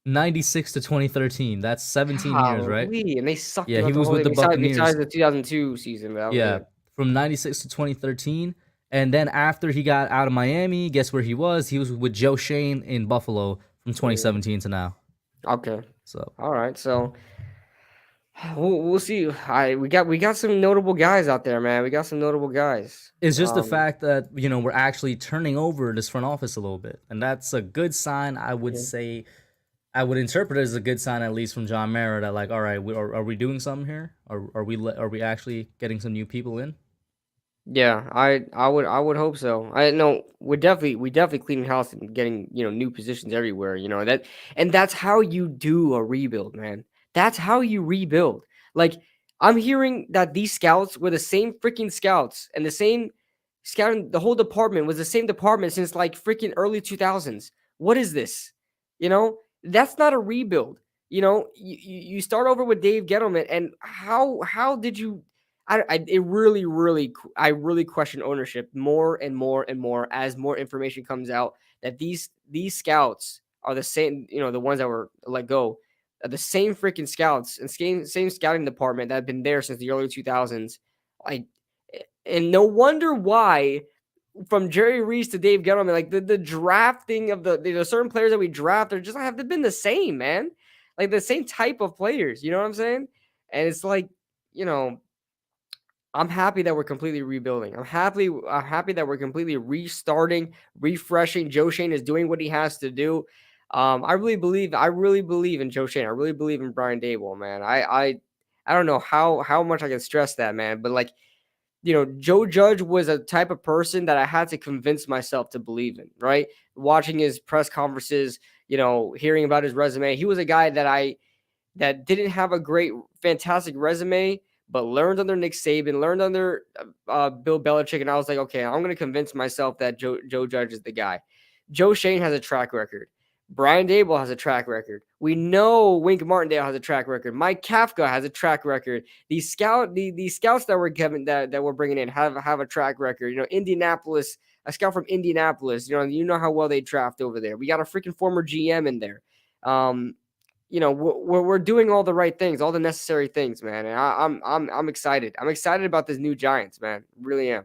96 to 2013. That's 17 years, right? Golly, and they sucked Yeah, he throughout the was whole with thing the besides Buccaneers. the 2002 season, but that was Yeah, it. from 96 to 2013. And then after he got out of Miami, guess where he was? He was with Joe Shane in Buffalo from Mhm. 2017 to now. Okay. So All right. So we'll see. We got some notable guys out there, man. We got some notable guys. it's just the Um, fact that, we're actually turning over this front office a little bit. And that's a good sign. I would mhm. say, I would interpret it as a good sign, at least from John Mara, that like, all right, are we doing something here? Are we actually getting some new people in? Yeah, I would hope so. I know we definitely cleaning house and getting new positions everywhere. And that's how you do a rebuild, man. That's how you rebuild. Like I'm hearing that these scouts were the same freaking scouts and the same scouting. The whole department was the same department since like freaking early 2000s. What is this? That's not a rebuild. You start over with Dave Gettleman, and how did you? I really question ownership more and more and more as more information comes out that these scouts are the same, the ones that were let go, are the same freaking scouts and same scouting department that have been there since the early 2000s. Like, and no wonder why from Jerry Reese to Dave Gettleman, like the drafting of the certain players that we draft are just have been the same, man. Like the same type of players, you know what I'm saying? And it's like, you know, I'm happy that we're completely rebuilding. I'm happy that we're completely restarting, refreshing. Joe Shane is doing what he has to do. I really believe in Joe Shane. I really believe in Brian Dable, man. I don't know how much I can stress that, man. But like, Joe Judge was a type of person that I had to convince myself to believe in, right? Watching his press conferences, hearing about his resume. He was a guy that didn't have a great, fantastic resume, but learned under Nick Saban, learned under Bill Belichick, and I was like, okay, I'm going to convince myself that Joe Judge is the guy. Joe Shane has a track record. Brian Dable has a track record. We know Wink Martindale has a track record. Mike Kafka has a track record. These scouts that we're giving that we're bringing in have a track record. Indianapolis, a scout from Indianapolis. You know how well they draft over there. We got a freaking former GM in there. We're doing all the right things, all the necessary things, man. And I'm excited. I'm excited about this new Giants, man. Really am.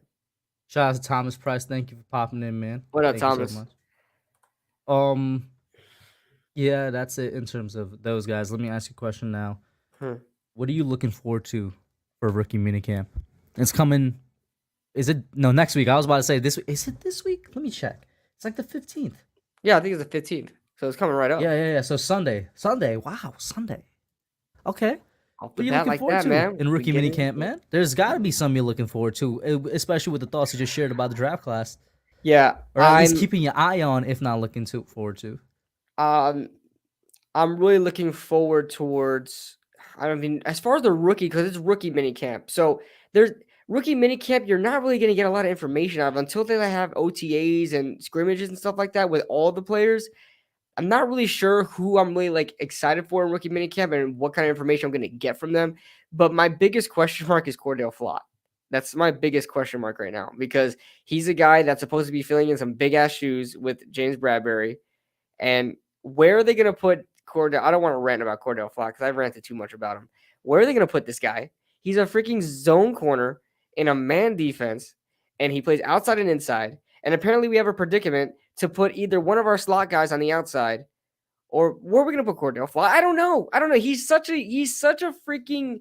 Shout out to Thomas Price. Thank you for popping in, man. What up, Thank you so Thomas? much. Yeah, that's it in terms of those guys. Let me ask you a question now. What are you looking forward to for rookie minicamp? It's coming. Next week? I was about to say this week. Is it this week? Let me check. It's like the 15th. Yeah, I think it's the 15th. So it's coming right up. Yeah. So Sunday. Wow, Sunday. Okay. What are you looking forward to man? In rookie minicamp, man? There's got to be something you're looking forward to, especially with the thoughts you just shared about the draft class. Yeah. Or at least keeping your eye on, if not looking forward to. I'm really looking forward towards, as far as the rookie, because it's rookie minicamp. So there's rookie minicamp, you're not really going to get a lot of information out of until they have OTAs and scrimmages and stuff like that with all the players. I'm not really sure who I'm really excited for in rookie minicamp and what kind of information I'm going to get from them. But my biggest question mark is Cordell Flott. That's my biggest question mark right now because he's a guy that's supposed to be filling in some big ass shoes with James Bradberry. And where are they going to put Cordell? I don't want to rant about Cordell Flott because I've ranted too much about him. Where are they going to put this guy? He's a freaking zone corner in a man defense, and he plays outside and inside. And apparently we have a predicament to put either one of our slot guys on the outside, or where are we going to put Cordell Flott? I don't know. He's such a freaking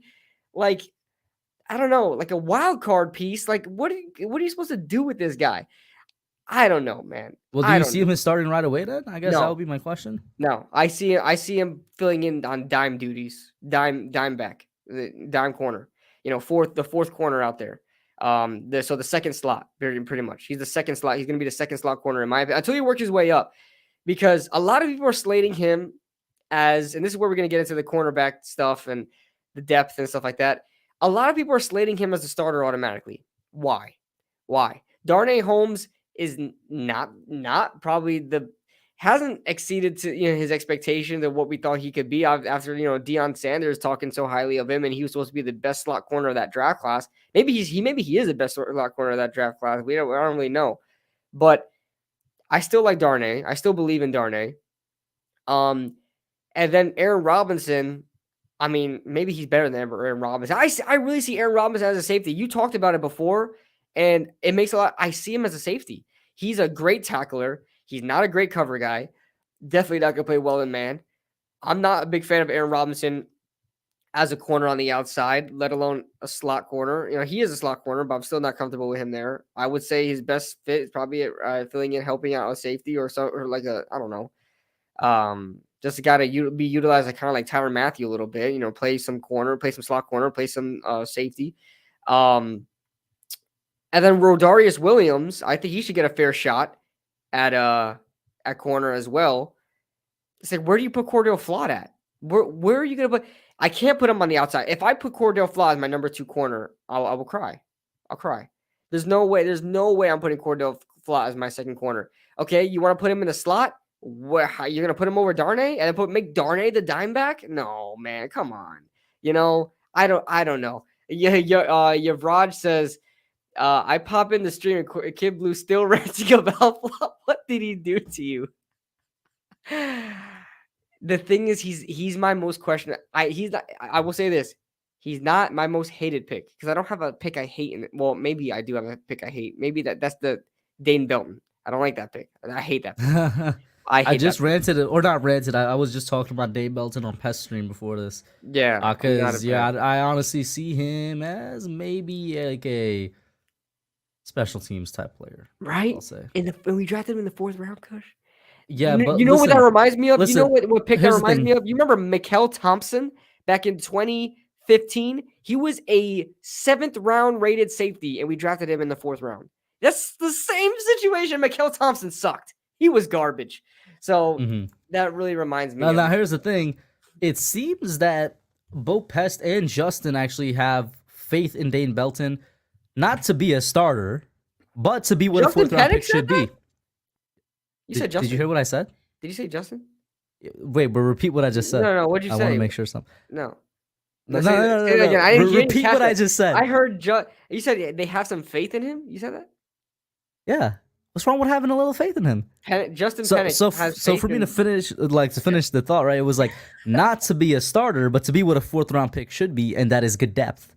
I don't know, like a wild card piece. Like what are you supposed to do with this guy? I don't know, man. Well, do you see him starting right away then? I guess that would be my question. No, I see him filling in on dime duties, dime back, dime corner. The fourth corner out there. So the second slot, pretty much. He's the second slot. He's going to be the second slot corner in my opinion until he works his way up, because a lot of people are slating him as, and this is where we're going to get into the cornerback stuff and the depth and stuff like that. A lot of people are slating him as a starter automatically. Why? Darnay Holmes is not probably hasn't exceeded to his expectations of what we thought he could be after Deion Sanders talking so highly of him, and he was supposed to be the best slot corner of that draft class. Maybe he is the best slot corner of that draft class. I don't really know, but I still like Darnay. I still believe in Darnay. And then Aaron Robinson. I mean, maybe he's better than Aaron Robinson. I really see Aaron Robinson as a safety. You talked about it before, and it makes a lot. I see him as a safety. He's a great tackler. He's not a great cover guy. Definitely not going to play well in man. I'm not a big fan of Aaron Robinson as a corner on the outside, let alone a slot corner. He is a slot corner, but I'm still not comfortable with him there. I would say his best fit is probably filling in, helping out a safety or like I don't know. Just a guy to be utilized kind of like Tyrann Mathieu a little bit, play some corner, play some slot corner, play some safety. And then Rodarius Williams, I think he should get a fair shot at corner as well. It's like, where do you put Cordell Flott at? Where are you going to put? I can't put him on the outside. If I put Cordell Flott as my number 2 corner, I will cry. I'll cry. There's no way I'm putting Cordell Flott as my second corner. Okay, you want to put him in the slot? You're going to put him over Darnay and then make Darnay the dime back? No, man, come on. I don't know. Yavraj says, I pop in the stream and Kid Blue still ranting about Flop. What did he do to you? The thing is, he's my most questionable. I will say this. He's not my most hated pick because I don't have a pick I hate in it. Well, maybe I do have a pick I hate. Maybe that's the Dane Belton. I don't like that pick. I hate that pick. I just ranted it, or not ranted. I was just talking about Dane Belton on Pest Stream before this. Yeah, because I honestly see him as maybe like a special teams type player, right? I'll say. And we drafted him in the 4th round, Kush. Yeah, but you know what that reminds me of? Listen, you know what pick that reminds me of? You remember Mikael Thompson back in 2015? He was a 7th round rated safety, and we drafted him in the 4th round. That's the same situation. Mikael Thompson sucked. He was garbage. So that really reminds me. Now here's the thing. It seems that both Pest and Justin actually have faith in Dane Belton, not to be a starter, but to be what Justin a 4th round pick should be. You said Did you hear Justin. what I said? Did you say Justin? Wait, but repeat what I just said. No. What'd you I want to say? make sure something. No. No, No, no, say, no, say no, that no. again. You didn't Repeat catch what I that. just said. I heard you said they have some faith in him. You said that? Yeah. What's wrong with having a little faith in him? Justin So Pennick so has so faith for me to in. finish the thought, right? It was like not to be a starter, but to be what a fourth round pick should be, and that is good depth.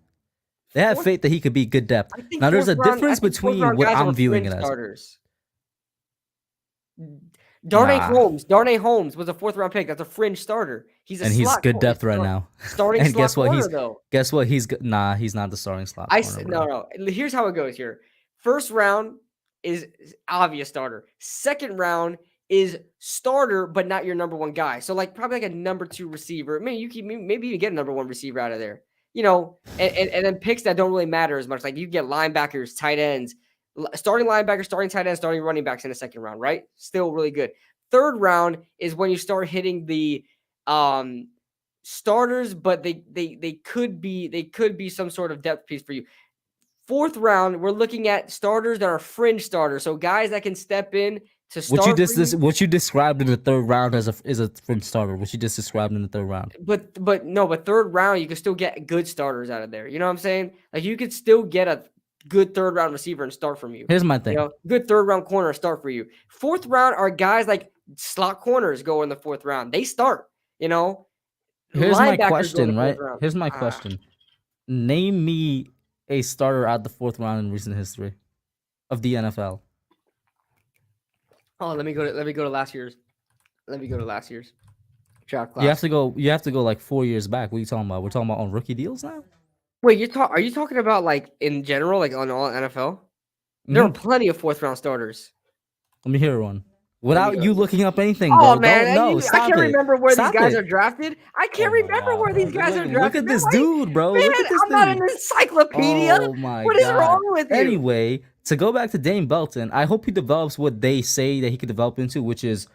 They have Fourth, faith that he could be good depth. I think Now there's fourth a round. I difference think fourth between round what guys I'm are viewing fringe it as. starters. Nah. Darnay Holmes was a fourth round pick. That's a fringe starter. He's a And he's slot. good depth right now. Starting And slot corner though. guess what? Nah, he's not the starting slot corner, bro. No. Here's how it goes here. First round is obvious starter. Second round is starter, but not your number one guy. So like probably like a number two receiver. Maybe you get a number one receiver out of there. You know, and then picks that don't really matter as much. Like you get linebackers, tight ends, starting linebackers, starting tight ends, starting running backs in the second round, right? Still really good. Third round is when you start hitting the starters, but they could be some sort of depth piece for you. Fourth round, we're looking at starters that are fringe starters, so guys that can step in to start. What you described in the third round is a fringe starter. What you just described in the third round. But third round, you can still get good starters out of there. You know what I'm saying? Like you could still get a good third round receiver and start from you. Here's my thing. You know, good third round corner start for you. Fourth round are guys like slot corners go in the fourth round. They start. You know. Here's my question, right? Here's my question. Name me a starter out the fourth round in recent history of the NFL. Oh, let me go to last year's. Let me go to last year's draft class. You have to go like 4 years back. What are you talking about? We're talking about on rookie deals now? Wait, are you talking about like in general, like on all NFL? There are plenty of fourth round starters. Let me hear one. Without you looking up anything, bro. Oh man, I can't remember where these guys are drafted. I can't remember where these guys are drafted. Look at this dude, bro. Man, look at this I'm not an encyclopedia. Oh my What is wrong with you? Anyway, to go back to Dane Belton, I hope he develops what they say that he could develop into, which is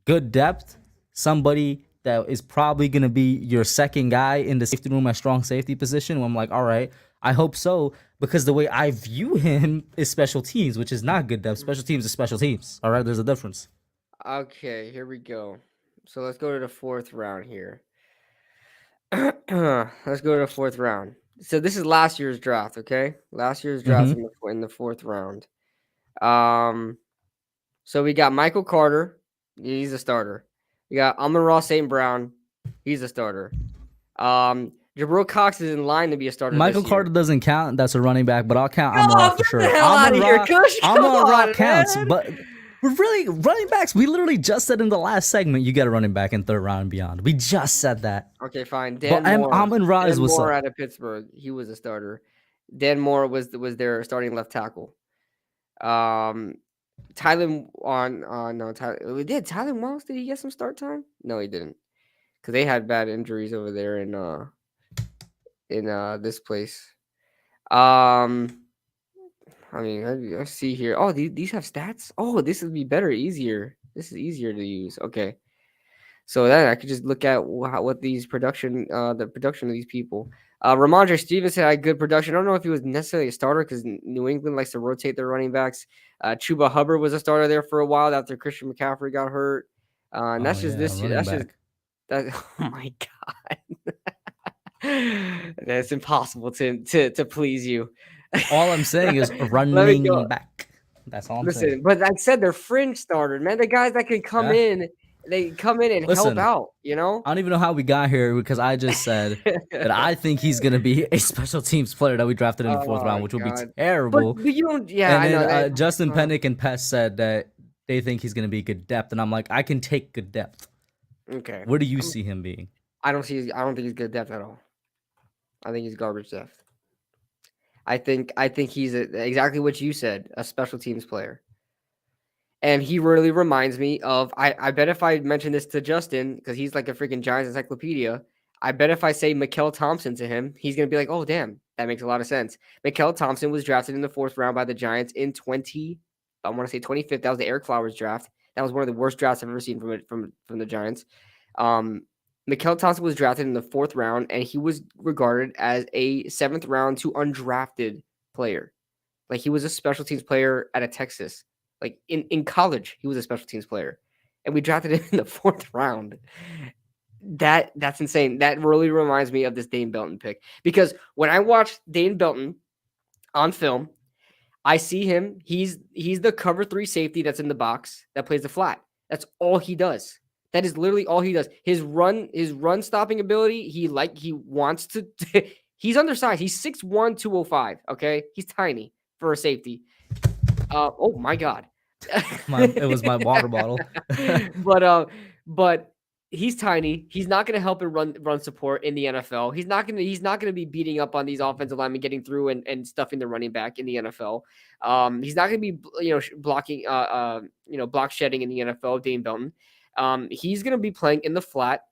good depth, somebody that is probably going to be your second guy in the safety room at strong safety position. Where I'm like, all right, I hope so, because the way I view him is special teams, which is not good depth. Special teams is special teams. All right, there's a difference. Okay, here we go. So let's go to the fourth round here. Let's go to the fourth round. So this is last year's draft, okay? Last year's draft in the fourth round. So we got Michael Carter. He's a starter. We got Amon-Ra St. Brown. He's a starter. Jabril Cox is in line to be a starter. Michael Carter doesn't count. That's a running back, but I'll count Amon-Ra for sure. Amon-Ra counts, but really, running backs, we literally just said in the last segment, you get a running back in third round and beyond. We just said that. Okay, fine. Amon-Ra is what's up. out of Pittsburgh. He was a starter. Dan Moore was their starting left tackle. Tyler Wallace, did he get some start time? No, he didn't. Because they had bad injuries over there in this place. I mean, I see here. Oh, these have stats. Oh, this would be better, easier. This is easier to use. Okay, so then I could just look at what these the production of these people. Ramondre Stevenson had good production. I don't know if he was necessarily a starter because New England likes to rotate their running backs. Chuba Hubbard was a starter there for a while after Christian McCaffrey got hurt. And that's just this year. That's just that. Oh my god, it's impossible to please you. All I'm saying is running back. That's all I'm saying. But like I said, they're fringe starters, man. The guys that can come in. They come in and help out, you know? I don't even know how we got here because I just said that I think he's going to be a special teams player that we drafted in the fourth round, which would be terrible. But you don't, yeah, and I know then Justin Pennick and Pest said that they think he's going to be good depth, and I'm like, I can take good depth. Okay. Where do you see him being? I don't think he's good depth at all. I think he's garbage depth. I think he's exactly what you said, a special teams player. And he really reminds me of, I bet if I mention this to Justin, because he's like a freaking Giants encyclopedia, I bet if I say Mikael Thompson to him, he's going to be like, oh, damn, that makes a lot of sense. Mikael Thompson was drafted in the fourth round by the Giants in 25th. That was the Eric Flowers draft. That was one of the worst drafts I've ever seen from the Giants. Mikael Thompson was drafted in the fourth round, and he was regarded as a seventh round to undrafted player. Like he was a special teams player at a Texas. Like in college, he was a special teams player, and we drafted him in the 4th round. That's insane. That really reminds me of this Dane Belton pick because when I watch Dane Belton on film, I see him. He's the cover 3 safety that's in the box that plays the flat. That's all he does. That is literally all he does. His run stopping ability, he wants to he's undersized. He's 6'1", 205, okay? He's tiny for a safety. Oh my god. It was my water bottle. But he's tiny. He's not going to help in run support in the NFL. He's not going to be beating up on these offensive linemen, getting through and stuffing the running back in the NFL. He's not going to be blocking block shedding in the NFL. Dane Belton. He's going to be playing in the flat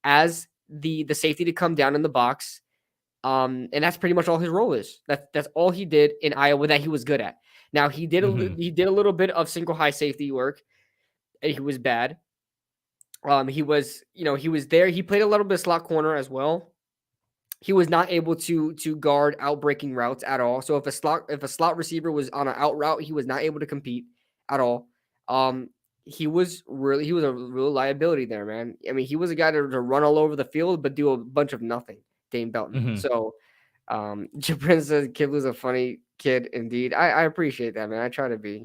as the safety to come down in the box. And that's pretty much all his role is. That's all he did in Iowa that he was good at. Now he did a little bit of single high safety work. He was bad. He was there. He played a little bit of slot corner as well. He was not able to guard outbreaking routes at all. So if a slot receiver was on an out route, he was not able to compete at all. He was a real liability there, man. I mean, he was a guy to run all over the field but do a bunch of nothing. Dane Belton. So Jabrin says Kid was a funny kid indeed. I appreciate that, man. I try to be.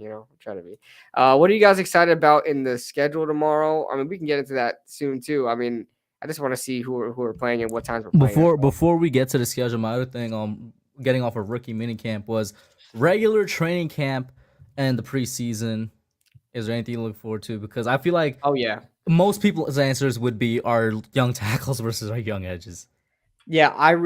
What are you guys excited about in the schedule tomorrow? I mean, we can get into that soon too. I mean, I just want to see who are playing and what times we're playing. Before we get to the schedule, my other thing, getting off of rookie minicamp was regular training camp and the preseason. Is there anything you look forward to? Because I feel like most people's answers would be our young tackles versus our young edges. Yeah, I'm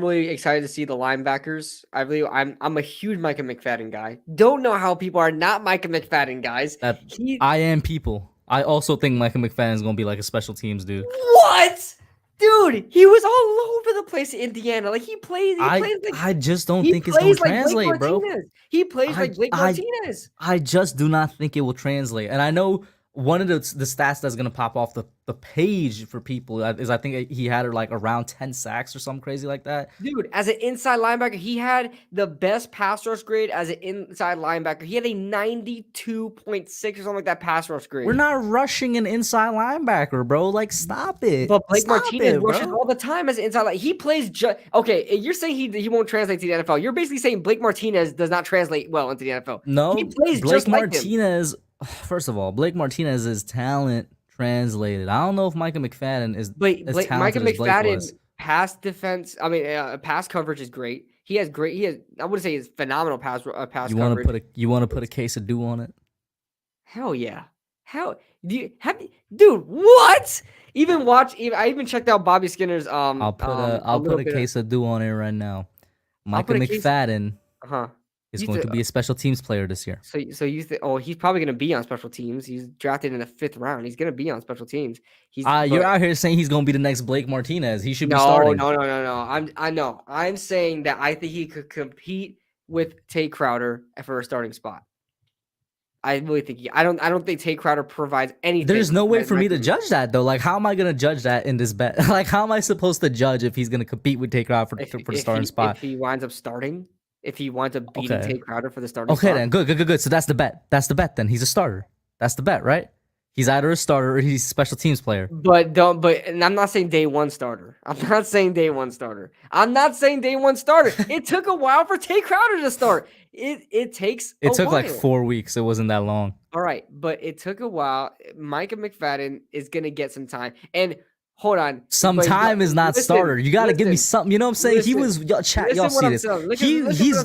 really excited to see the linebackers. I'm a huge Micah McFadden guy. Don't know how people are not Micah McFadden guys. I am people. I also think Micah McFadden is going to be like a special teams dude. What? Dude, he was all over the place in Indiana. Like he plays I just don't think it's going to translate, bro. He plays like Blake Martinez. I just do not think it will translate. And I know one of the stats that's going to pop off the page for people is I think he had like around 10 sacks or something crazy like that. Dude, as an inside linebacker, he had the best pass rush grade as an inside linebacker. He had a 92.6 or something like that pass rush grade. We're not rushing an inside linebacker, bro. Like, stop it. But Blake Martinez rushes all the time as an inside linebacker. He plays okay, you're saying he won't translate to the NFL. You're basically saying Blake Martinez does not translate well into the NFL. No, he plays Blake just Martinez. Like him. First of all, Blake Martinez's talent translated. I don't know if Micah McFadden is as talented Micah as Blake McFadden was. Pass defense. I mean, pass coverage is great. He has. I would say, it's phenomenal pass coverage. You want to put a case of dew on it? Hell yeah. Dude? What? I even checked out Bobby Skinner's. I'll put a case of dew on it right now. Micah McFadden. Is going to be a special teams player this year. So you think? Oh, he's probably going to be on special teams. He's drafted in the 5th round. He's going to be on special teams. You're out here saying he's going to be the next Blake Martinez. He should be starting. No. I'm saying that I think he could compete with Tate Crowder for a starting spot. I really think I don't think Tate Crowder provides anything. There's no way for me to judge that though. Like, how am I going to judge that in this bet? Like, how am I supposed to judge if he's going to compete with Tate Crowder for the starting spot? If he winds up starting. If he wants to beat Tate Crowder for the starting spot. Okay, then. Good. So that's the bet. That's the bet then. He's a starter. That's the bet, right? He's either a starter or he's a special teams player. And I'm not saying day one starter. It took a while for Tate Crowder to start. It took like 4 weeks. It wasn't that long. All right, but it took a while. Micah McFadden is going to get some time. And hold on. Some time is not starter. You got to give me something. You know what I'm saying? He was chat. Y'all see this? He's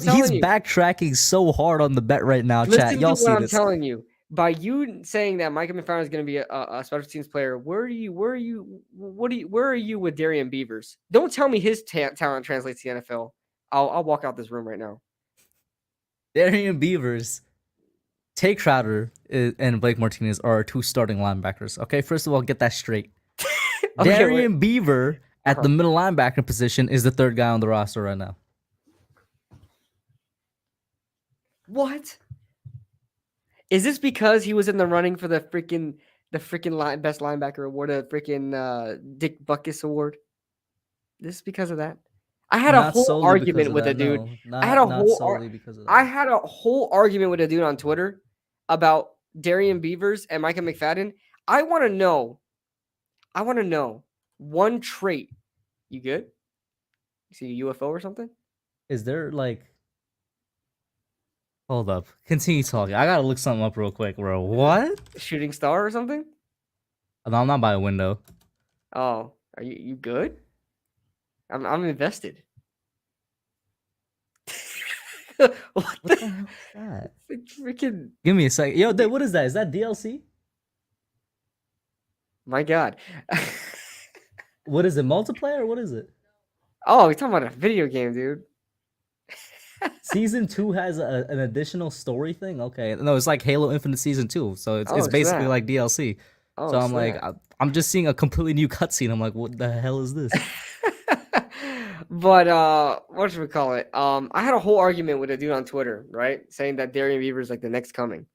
backtracking so hard on the bet right now. Chat. Y'all see this? I'm telling you. By you saying that Micah McFadden is going to be a special teams player, where are you with Darian Beavers? Don't tell me his talent translates to the NFL. I'll walk out this room right now. Darian Beavers, Tate Crowder, and Blake Martinez are our 2 starting linebackers. Okay, first of all, get that straight. Darian Beaver at the middle linebacker position is the 3rd guy on the roster right now. What? Is this because he was in the running for the freaking best linebacker award, the freaking Dick Butkus award? This is because of that. I had a whole argument with a dude. I had a whole argument with a dude on Twitter about Darian Beavers and Micah McFadden, I want to know one trait. You good? You see a UFO or something? Is there like? Hold up. Continue talking. I gotta look something up real quick, bro. What? A shooting star or something? No, I'm not by a window. Oh, are you good? I'm invested. what the hell is that? Freaking. Give me a second. Yo, what is that? Is that DLC? My God. What is it? Multiplayer? What is it? Oh, you're talking about a video game, dude. Season 2 has an additional story thing. Okay, no, it's like Halo Infinite Season 2, so it's basically like DLC. Oh, so I'm like, I'm just seeing a completely new cutscene. I'm like, what the hell is this? But what should we call it? I had a whole argument with a dude on Twitter, right, saying that Darian Beaver is like the next coming.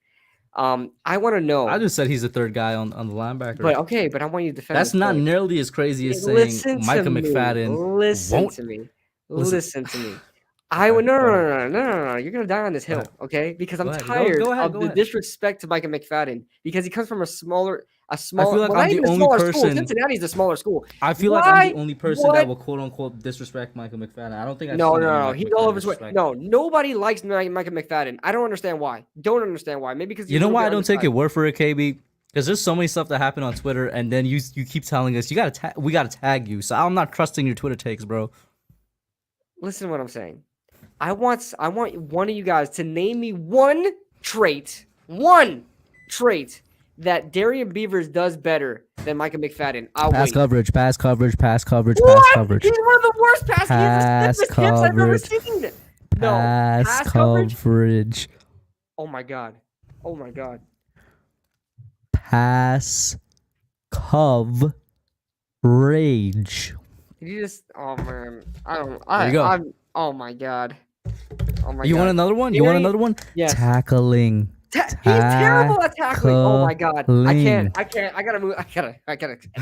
I want to know. I just said he's the third guy on the linebacker. But okay, but I want you to defend. That's not nearly as crazy as saying Micah McFadden. Listen to me. Listen to me. I would no. You're gonna die on this hill, okay? Because I'm tired of the disrespect to Micah McFadden because he comes from a smaller. I feel like I'm the only person. School. Cincinnati's the smaller school. I feel like I'm the only person that will quote unquote disrespect Micah McFadden. I don't think I've no. He's all over his way. No, nobody likes Micah McFadden. I don't understand why. Don't understand why. Maybe because you know why I don't take your word for it, KB. Because there's so many stuff that happened on Twitter, and then you keep telling us we gotta tag you. So I'm not trusting your Twitter takes, bro. Listen to what I'm saying. I want one of you guys to name me one trait that Darian Beavers does better than Micah McFadden. Pass coverage. What? He's one of the worst pass hips I've ever seen. No, pass coverage. Oh my god. Pass coverage. Did you just? Oh man, oh my god. You want another one? Yes. Tackling. He's terrible at tackling. Oh my god. I can't. I gotta move. I gotta end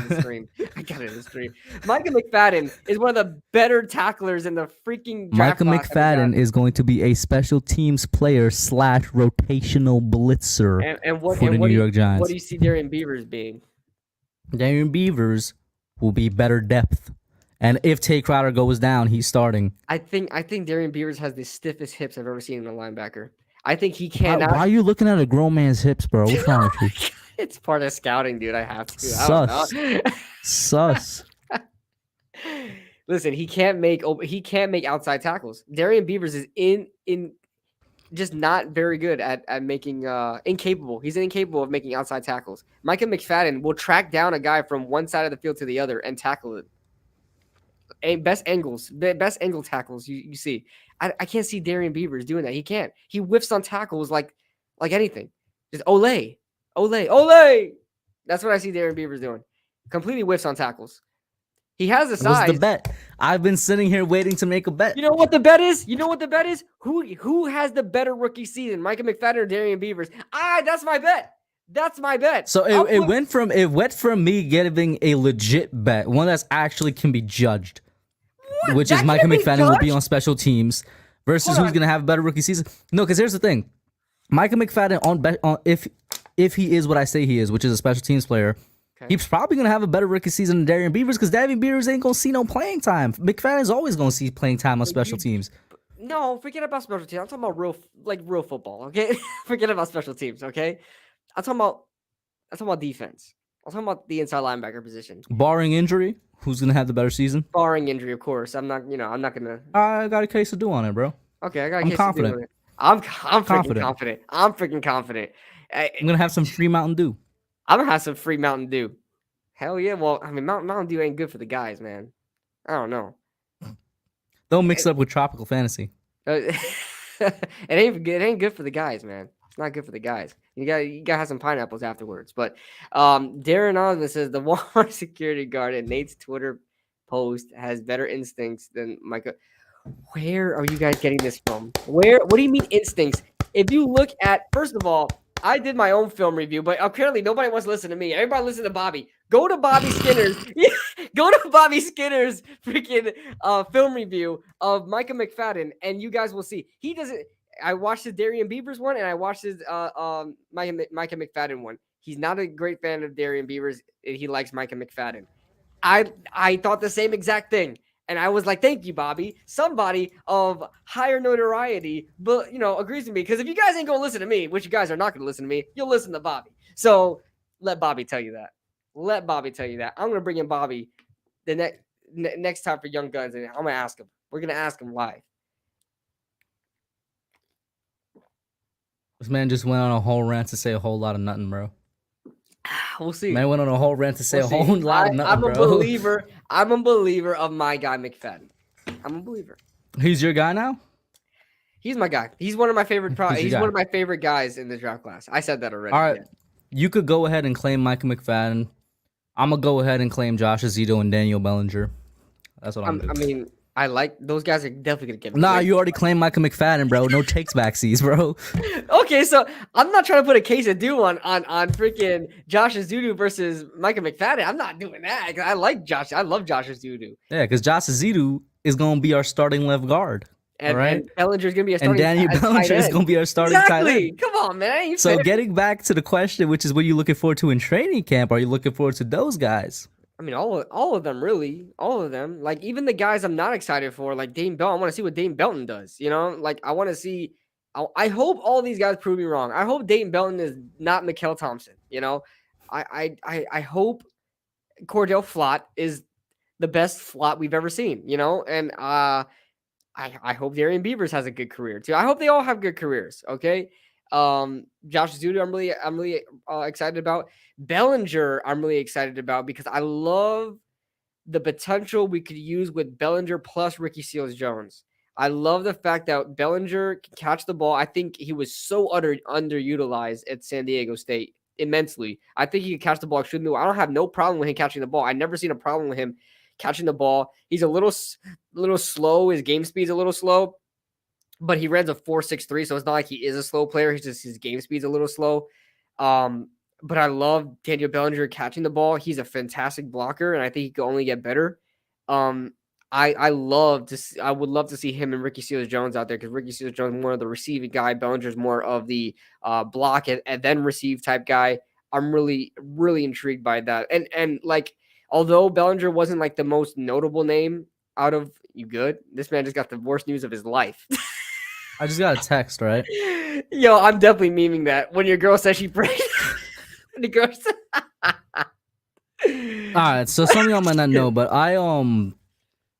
the stream. Micah McFadden is one of the better tacklers in the freaking draft. Micah McFadden is going to be a special teams player / rotational blitzer for the New York Giants. What do you see Darian Beavers being? Darian Beavers will be better depth. And if Tay Crowder goes down, he's starting. I think Darian Beavers has the stiffest hips I've ever seen in a linebacker. I think he cannot. Why are you looking at a grown man's hips, bro? What's wrong with you? It's part of scouting, dude. I have to. Sus. Listen, he can't make outside tackles. Darian Beavers is in just not very good at making incapable. He's incapable of making outside tackles. Micah McFadden will track down a guy from one side of the field to the other and tackle it. Best angle tackles you see. I can't see Darian Beavers doing that. He can't. He whiffs on tackles like anything. Just ole. That's what I see Darian Beavers doing. Completely whiffs on tackles. He has the size. What's the bet? I've been sitting here waiting to make a bet. You know what the bet is? Who has the better rookie season, Micah McFadden or Darian Beavers? That's my bet. So it went from me getting a legit bet, one that's actually can be judged, which is Micah McFadden will be on special teams versus who's gonna have a better rookie season. No, because here's the thing, Micah McFadden on if he is what I say he is, which is a special teams player, he's probably gonna have a better rookie season than Darian Beavers because Darian Beavers ain't gonna see no playing time. McFadden's always gonna see playing time on special teams. No, forget about special teams. I'm talking about real football. Okay, forget about special teams. Okay. I'm talking about defense. I'm talking about the inside linebacker position. Barring injury, who's gonna have the better season? Barring injury, of course. I'm not gonna. I got a case to do on it, bro. Okay, I'm confident. I'm freaking confident. I'm freaking confident. I'm gonna have some free Mountain Dew. I'm gonna have some free Mountain Dew. Hell yeah! Well, I mean, Mountain Dew ain't good for the guys, man. I don't know. Don't mix it up with Tropical Fantasy. It ain't good for the guys, man. It's not good for the guys. You gotta have some pineapples afterwards. But Darren Anonymous says the Walmart security guard at Nate's Twitter post has better instincts than Micah. Where are you guys getting this from? What do you mean instincts? If you look at, first of all, I did my own film review, but apparently nobody wants to listen to me. Everybody listen to Bobby. Go to Bobby Skinner's. Go to Bobby Skinner's freaking film review of Micah McFadden, and you guys will see. He doesn't. I watched his Darian Beavers one, and I watched his Micah McFadden one. He's not a great fan of Darian Beavers. He likes Micah McFadden. I thought the same exact thing. And I was like, thank you, Bobby. Somebody of higher notoriety, but agrees with me. Because if you guys ain't gonna listen to me, which you guys are not gonna listen to me, you'll listen to Bobby. So let Bobby tell you that. Let Bobby tell you that. I'm gonna bring in Bobby the next time for Young Guns, and I'm gonna ask him. We're gonna ask him live. This man just went on a whole rant to say a whole lot of nothing, bro. We'll see. Man went on a whole rant to say a whole lot of nothing, I'm a bro. believer. I'm a believer of my guy McFadden. I'm a believer. He's your guy now? He's my guy. He's one of my favorite. He's one of my favorite guys in the draft class. I said that already. All right, you could go ahead and claim Micah McFadden. I'm gonna go ahead and claim Josh Zito and Daniel Bellinger. That's what I'm doing. I mean, I like those guys are definitely gonna get me. Nah, you already claimed Micah McFadden, bro. No takes backsies, bro. Okay, so I'm not trying to put a case of do on freaking Josh Zito versus Micah McFadden. I'm not doing that. I like Josh. I love Josh Zito. Yeah, because Josh Zito is gonna be our starting left guard. And, all right, and Bellinger's gonna be a starting. And Daniel Bellinger is gonna be our starting tight end. Come on, man. So getting back to the question, which is what you looking forward to in training camp? Are you looking forward to those guys? I mean, all of them, really. All of them. Like, even the guys I'm not excited for, like Dane Belton. I want to see what Dane Belton does. Like, I want to see. I hope all these guys prove me wrong. I hope Dayton Belton is not Mikael Thompson. I hope Cordell Flott is the best Flott we've ever seen. And I hope Darian Beavers has a good career too. I hope they all have good careers. Okay. Josh Zito, I'm really excited about. Bellinger, I'm really excited about because I love the potential we could use with Bellinger plus Ricky Seals-Jones. I love the fact that Bellinger can catch the ball. I think he was so underutilized at San Diego State immensely. I think he can catch the ball extremely well. I don't have no problem with him catching the ball. I've never seen a problem with him catching the ball. He's a little slow. His game speed's a little slow, but he runs a 4.63, so it's not like he is a slow player. He's just his game speed's a little slow. But I love Daniel Bellinger catching the ball. He's a fantastic blocker, and I think he could only get better. I would love to see him and Ricky Seals-Jones out there because Ricky Seals-Jones is more of the receiving guy. Bellinger's more of the block and then receive type guy. I'm really, really intrigued by that. And like, although Bellinger wasn't like the most notable name out of you good, this man just got the worst news of his life. I just got a text, right? Yo, I'm definitely memeing that when your girl says she prayed. The girl said all right, so some of y'all might not know, but I don't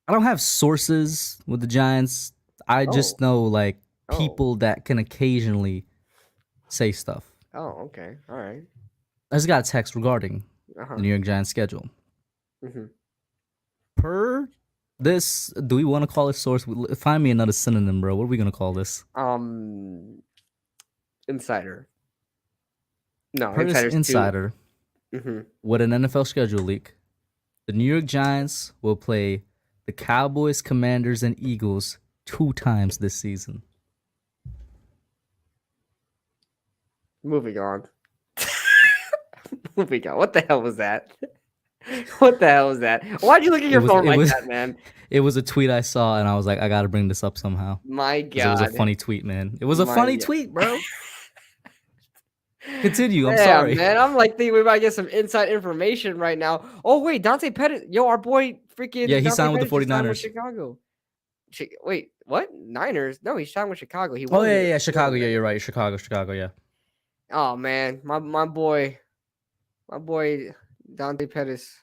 have sources with the Giants. I just know like people that can occasionally say stuff. Oh, okay. All right. I just got a text regarding the New York Giants schedule. Mm-hmm. Per this, do we want to call it source? Find me another synonym, bro. What are we gonna call this? Insider. No, per this insider. Mm-hmm. With an NFL schedule leak, the New York Giants will play the Cowboys, Commanders, and Eagles 2 times this season. Moving on. Moving on. What the hell was that? What the hell was that? Why'd you look at your phone like that, man? It was a tweet I saw, and I was like, I gotta bring this up somehow. My God. It was a funny tweet, man. It was a funny tweet, bro. Continue. I'm sorry, man. I'm like thinking we might get some inside information right now. Oh wait, Dante Pettis. Yo, our boy freaking. Yeah, he Dante signed with the Pettis 49ers. with Chicago. Wait, what? Niners? No, he signed with Chicago. He. Oh yeah, Chicago. Yeah, you're right. Chicago. Yeah. Oh man, my boy Dante Pettis.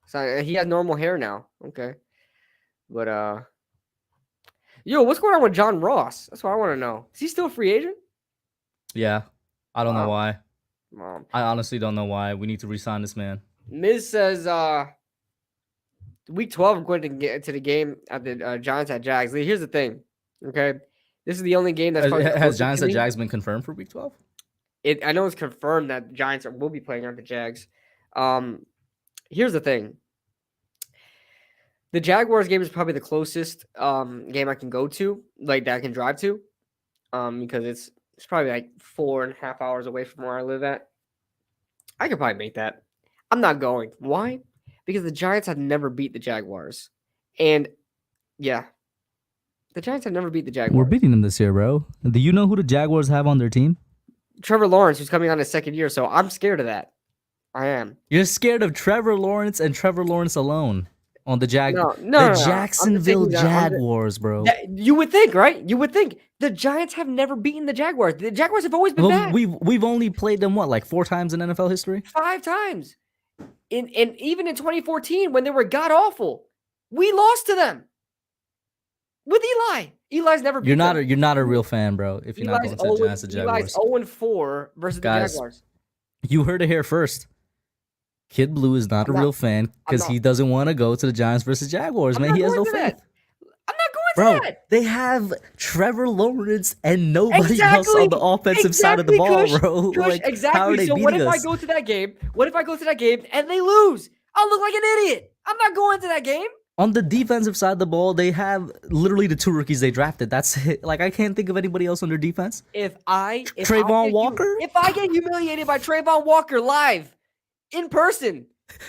So he has normal hair now. Okay, but yo, what's going on with John Ross? That's what I want to know. Is he still a free agent? Yeah. I don't know why. Mom. I honestly don't know why. We need to re-sign this man. Miz says week 12 we're going to get into the game at the Giants at Jags. Here's the thing, okay? This is the only game that's has Giants at Jags been confirmed for week 12? I know it's confirmed that the Giants will be playing at the Jags. Here's the thing. The Jaguars game is probably the closest game I can go to, like that I can drive to, because it's probably like 4.5 hours away from where I live at. I could probably make that. I'm not going. Why? Because the Giants have never beat the Jaguars. And yeah, The Giants have never beat the Jaguars. We're beating them this year, bro. Do you know who the Jaguars have on their team? Trevor Lawrence, who's coming on his second year, so I'm scared of that. I am. You're scared of Trevor Lawrence and Trevor Lawrence alone on the No. Jacksonville Jaguars, bro. You would think, right? You would think the Giants have never beaten the Jaguars. The Jaguars have always been bad. We've only played them like 4 times in NFL history. 5 times. And even in 2014 when they were god awful, we lost to them with Eli. Eli's never beat them. You're not a real fan, bro. If you're not going to the Giants, the Jaguars. Eli's 0-4 versus the Jaguars. You heard it here first. Kid Blue is not a real fan because he doesn't want to go to the Giants versus Jaguars, man. He has no faith. I'm not going to that. They have Trevor Lawrence and nobody else on the offensive side of the ball, bro. Like, exactly. So what if I go to that game? What if I go to that game and they lose? I'll look like an idiot. I'm not going to that game. On the defensive side of the ball, they have literally the 2 rookies they drafted. That's it. Like, I can't think of anybody else on their defense. Trayvon Walker? If I get humiliated by Trayvon Walker live, in person,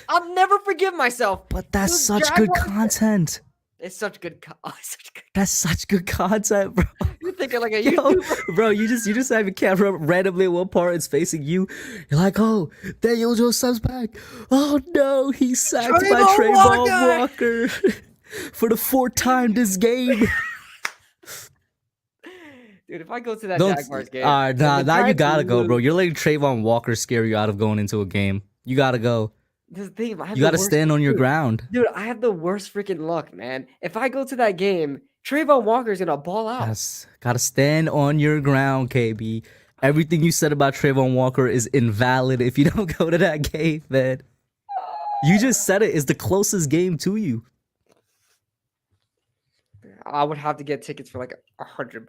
I'll never forgive myself. But that's such good content. It's such good. That's such good content, bro. You're thinking like a YouTuber, bro. You just have your camera randomly at one part. It's facing you. You're like, oh, Daniel Jones back. Oh no, he's sacked by Trayvon Walker for the 4th time this game. Dude, if I go to that Jaguars game, now you gotta go, bro. You're letting Trayvon Walker scare you out of going into a game. You gotta go. This thing, you gotta stand on your ground. Dude, I have the worst freaking luck, man. If I go to that game, Trayvon Walker's gonna ball out. Yes, gotta stand on your ground, KB. Everything you said about Trayvon Walker is invalid if you don't go to that game, man. You just said it is the closest game to you. I would have to get tickets for like $100.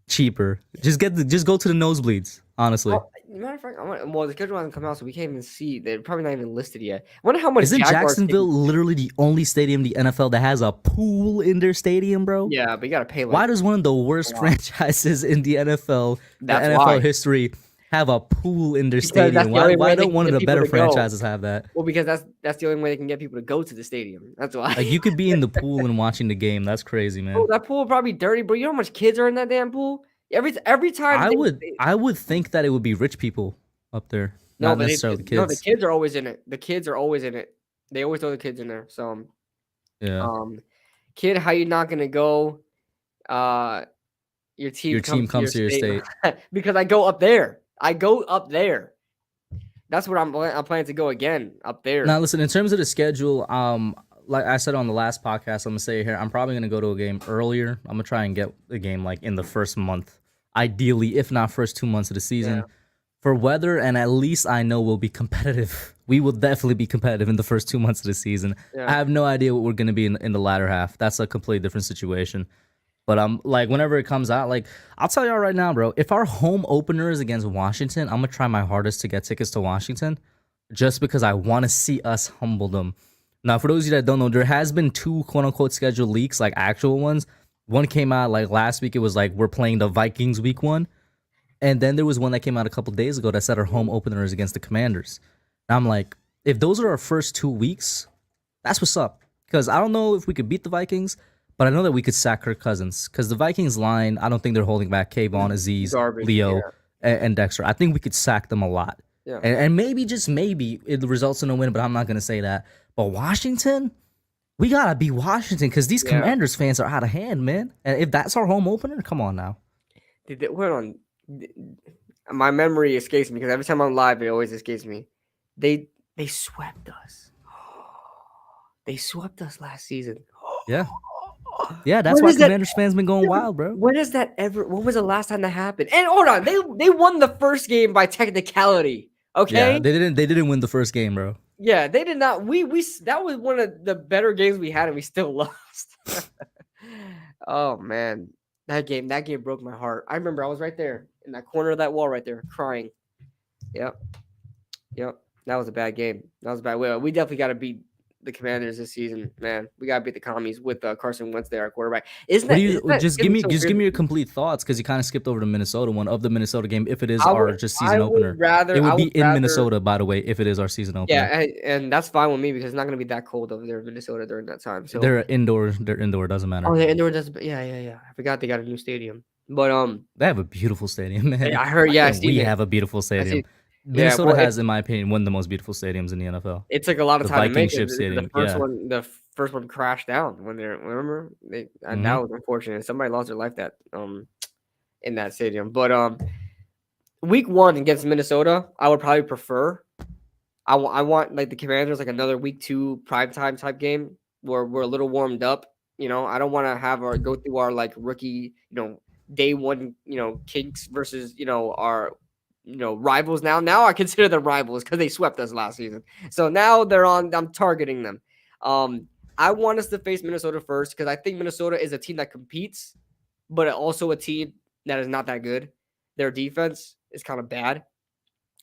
Cheaper. Just go to the nosebleeds, honestly. Matter of fact, the schedule hasn't come out, so we can't even see. They're probably not even listed yet. I wonder how much. Isn't Jacksonville literally the only stadium in the NFL that has a pool in their stadium, bro? Yeah, but you gotta pay. Why does one of the worst franchises in the NFL history have a pool in their stadium? Why don't one of the better franchises have that? Well, because that's the only way they can get people to go to the stadium. That's why. Like, you could be in the pool and watching the game. That's crazy, man. Oh, that pool probably dirty, bro. You know how much kids are in that damn pool? Every time I would think that it would be rich people up there, not necessarily kids. No, the kids are always in it. The kids are always in it. They always throw the kids in there. So, yeah. Kid, how you not gonna go? Your team comes to your state because I go up there. That's what I'm planning to go again up there. Now, listen. In terms of the schedule, like I said on the last podcast, I'm gonna say here, I'm probably gonna go to a game earlier. I'm gonna try and get a game like in the first month, ideally, if not first 2 months of the season. Yeah. For weather, and at least I know we'll be competitive. We will definitely be competitive in the first 2 months of the season. Yeah. I have no idea what we're gonna be in the latter half. That's a completely different situation. But like whenever it comes out, like I'll tell y'all right now, bro. If our home opener is against Washington, I'm gonna try my hardest to get tickets to Washington, just because I want to see us humble them. Now, for those of you that don't know, there has been 2 quote-unquote scheduled leaks, like actual ones. One came out like last week. It was like we're playing the Vikings week 1. And then there was one that came out a couple days ago that said our home opener is against the Commanders. And I'm like, if those are our first 2 weeks, that's what's up. Because I don't know if we could beat the Vikings, but I know that we could sack Kirk Cousins. Because the Vikings line, I don't think they're holding back Kayvon, Aziz, Leo, and Dexter. I think we could sack them a lot. Yeah. And maybe, just maybe, it results in a win, but I'm not going to say that. But Washington, we got to beat Washington because these Commanders fans are out of hand, man. And if that's our home opener, come on now. My memory escapes me because every time I'm live, it always escapes me. They swept us. They swept us last season. Yeah. Yeah, that's why Commanders fans been going wild, bro. When is that ever? What was the last time that happened? And hold on, they won the first game by technicality. Okay. Yeah, they didn't win the first game, bro. Yeah, they did not. We that was one of the better games we had, and we still lost. Oh man, that game broke my heart. I remember I was right there in that corner of that wall right there, crying. Yep. That was a bad game. That was a bad. We definitely got to beat the Commanders this season, man. We gotta beat the commies with Carson Wentz there, our quarterback. Isn't What do that you just gonna give be me? so Just weird? give me your complete thoughts because you kind of skipped over the Minnesota one of the Minnesota game. If it is I would our just I season would opener, it rather I will be would in rather Minnesota, by the way. If it is our season yeah, opener, and that's fine with me because it's not gonna be that cold over there in Minnesota during that time. So they're indoor. They're indoor. Doesn't oh, matter. the indoor does yeah. I forgot they got a new stadium. But They have a beautiful stadium, man. I heard Why yeah, I can't seen we it. have a beautiful I see stadium? yeah, Minnesota well, has, in my opinion, one of the most beautiful stadiums in the NFL. it took a lot of The time to Viking make it. Ship Stadium. Yeah. The first one crashed down when they're remember they and that Hmm. was unfortunate. Somebody lost their life that in that stadium. But week 1 against Minnesota, I would probably prefer. I want like the Commanders like another week 2 primetime type game where we're a little warmed up. You know, I don't want to have our go through our like rookie, day 1, kinks versus, our rivals now. Now I consider them rivals because they swept us last season. So now I'm targeting them. I want us to face Minnesota first because I think Minnesota is a team that competes, but also a team that is not that good. Their defense is kind of bad.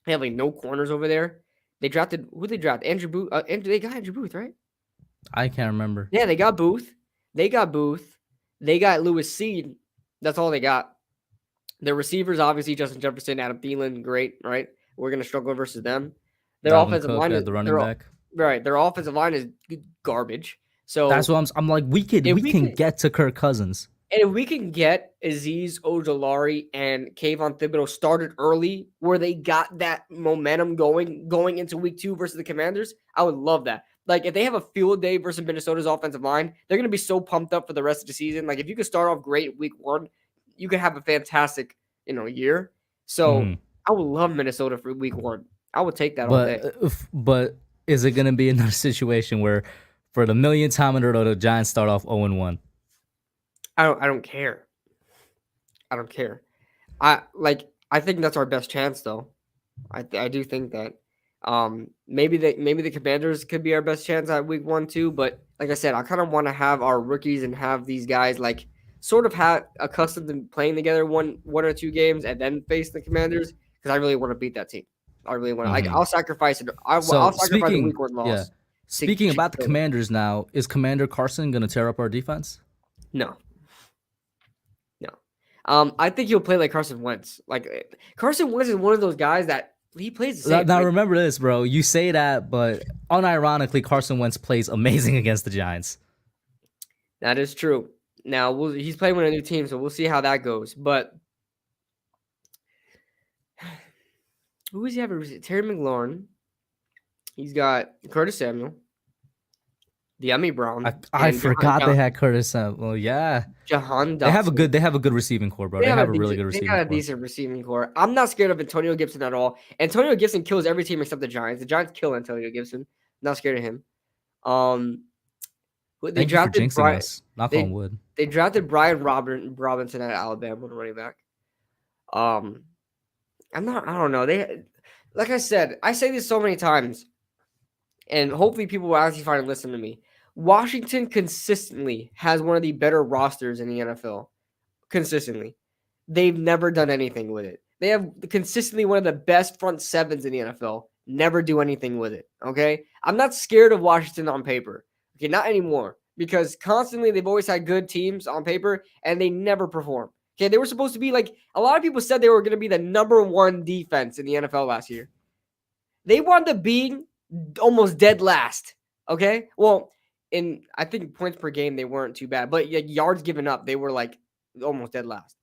They have like no corners over there. They drafted who they draft Andrew Booth. They got Andrew Booth, right? I can't remember. Yeah, they got Booth. They got Booth. They got Lewis Seed. That's all they got. Their receivers, obviously, Justin Jefferson, Adam Thielen, great, right? We're gonna struggle versus them. Their Dalvin offensive Cook line at is the running back. right. Their offensive line is garbage. That's So what I'm like. We if we can can get to Kirk Cousins. And if we can get Azeez Ojolari and Kayvon Thibodeau started early, where they got that momentum going into week 2 versus the Commanders, I would love that. Like if they have a field day versus Minnesota's offensive line, they're going to be so pumped up for the rest of the season. Like if you could start off great week 1, you could have a fantastic, year. So Hmm. I would love Minnesota for week 1. I would take that all day. But is it gonna be another situation where, for the millionth time in a row, the Giants start off 0-1? I don't care. I don't care. I think that's our best chance though. I do think that maybe the Commanders could be our best chance at week 1 too. But like I said, I kind of want to have our rookies and have these guys like sort of have accustomed to playing together one or 2 games and then face the Commanders because I really want to beat that team. I really want to like Hmm. I'll sacrifice it. I'll So sacrifice a week 1 yeah, loss speaking to about the kill them. Commanders now, is Commander Carson gonna tear up our defense? No, no. I think he'll play like Carson Wentz. Like Carson Wentz is one of those guys that he plays the same. Now Like remember this, bro. You say that, but unironically, Carson Wentz plays amazing against the Giants. that is true. Now he's playing with a new team, so we'll see how that goes. But who does he have? Terry McLaurin. He's got Curtis Samuel, De'Ami Brown, I and forgot they had Curtis. Well, yeah, Jahan they have a Dotson. good receiving core, bro. They have a really good They receiving got a core. decent receiving core. I'm not scared of Antonio Gibson at all. Antonio Gibson kills every team except the Giants. The Giants kill Antonio Gibson. Not scared of him. Um, they Thank you for drafted jinxing Brian. us. Knock on They wood. they drafted Brian Robinson at Alabama, running back. Um, I don't know. Like I said, I say this so many times, and hopefully people will actually finally listen to me. Washington consistently has one of the better rosters in the NFL. Consistently. They've never done anything with it. They have consistently one of the best front sevens in the NFL. Never do anything with it. Okay. I'm not scared of Washington on paper. Okay. Not anymore because constantly they've always had good teams on paper and they never perform. Okay. They were supposed to be like a lot of people said they were going to be the number 1 defense in the NFL last year. They wound up being almost dead last. Okay. Well, I think points per game, they weren't too bad, but yards given up, they were like almost dead last.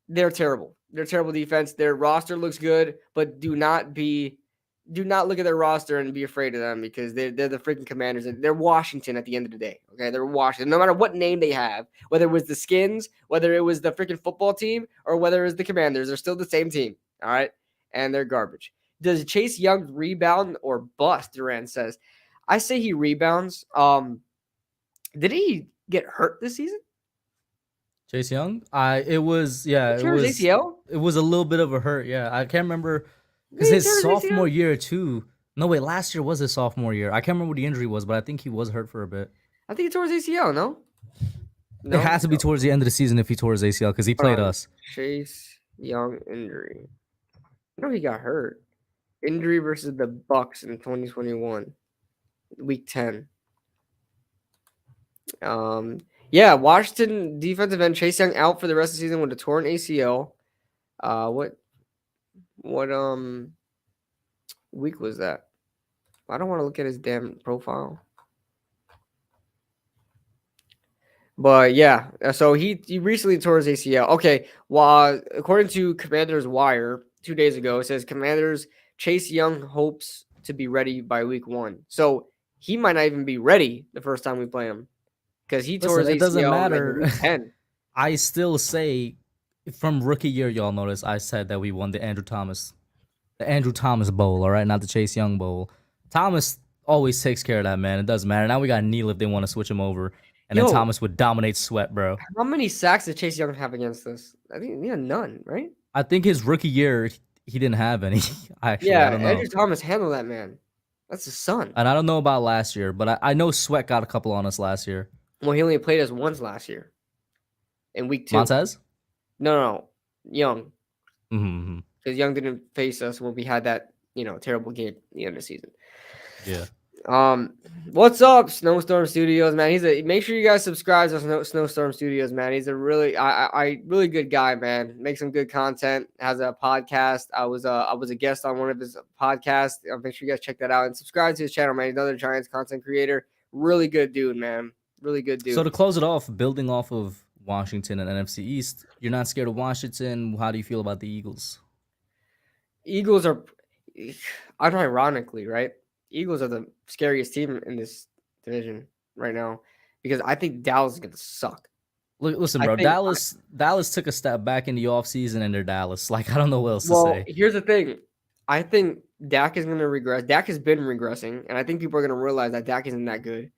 They're terrible. They're terrible defense. Their roster looks good, but do not look at their roster and be afraid of them because they're the freaking Commanders. They're Washington at the end of the day. Okay, they're Washington. No matter what name they have, whether it was the Skins, whether it was the freaking football team, or whether it was the Commanders, they're still the same team. All right, and they're garbage. Does Chase Young rebound or bust? Duran says. I say he rebounds. Did he get hurt this season? Chase Young? It was He tore his ACL? it was a little bit of a hurt. Yeah, I can't remember because Did he his tear his ACL? sophomore year too. No, wait, last year was his sophomore year. I can't remember what the injury was, but I think he was hurt for a bit. I think he tore his ACL, no? It has to be towards the end of the season if he tore his ACL because he played us. Chase Young injury. No, he got hurt. Injury versus the Bucks in 2021. week 10. Yeah, Washington defensive end Chase Young out for the rest of the season with a torn ACL. What week was that? I don't want to look at his damn profile. But yeah, so he recently tore his ACL. Okay, well, according to Commanders Wire 2 days ago, it says Commanders Chase Young hopes to be ready by week 1. So he might not even be ready the first time we play him because he tore Listen, his it doesn't ACL like in matter. week 10. I still say from rookie year, y'all notice I said that we won the Andrew Thomas Bowl, all right, not the Chase Young Bowl. Thomas always takes care of that, man. It doesn't matter. Now we got Neal if they want to switch him over, and then Yo, Thomas would dominate Sweat, bro. how many sacks did Chase Young have against us? I think none, right? I think his rookie year he didn't have any. Actually, Yeah, I don't know, Andrew Thomas handled that man. That's his son. and I don't know about last year, but I know Sweat got a couple on us last year. Well, he only played us once last year in week 2. Montez, No, Young. mm-hmm. Because Young didn't face us when we had that, terrible game at the end of the season. Yeah. What's up, Snowstorm Studios, man? Make sure you guys subscribe to Snowstorm Studios, man. He's a really good guy, man. Makes some good content. Has a podcast. I was a guest on one of his podcasts. Make sure you guys check that out and subscribe to his channel, man. He's another Giants content creator. Really good dude, man. Really good dude. So to close it off, building off of Washington and NFC East, you're not scared of Washington. How do you feel about the Eagles? Eagles are, unironically, right? Eagles are the scariest team in this division right now because I think Dallas is going to suck. Listen, bro, Dallas took a step back in the offseason and they're Dallas. Like, I don't know what else to say. Here's the thing. I think Dak is going to regress. Dak has been regressing, and I think people are going to realize that Dak isn't that good.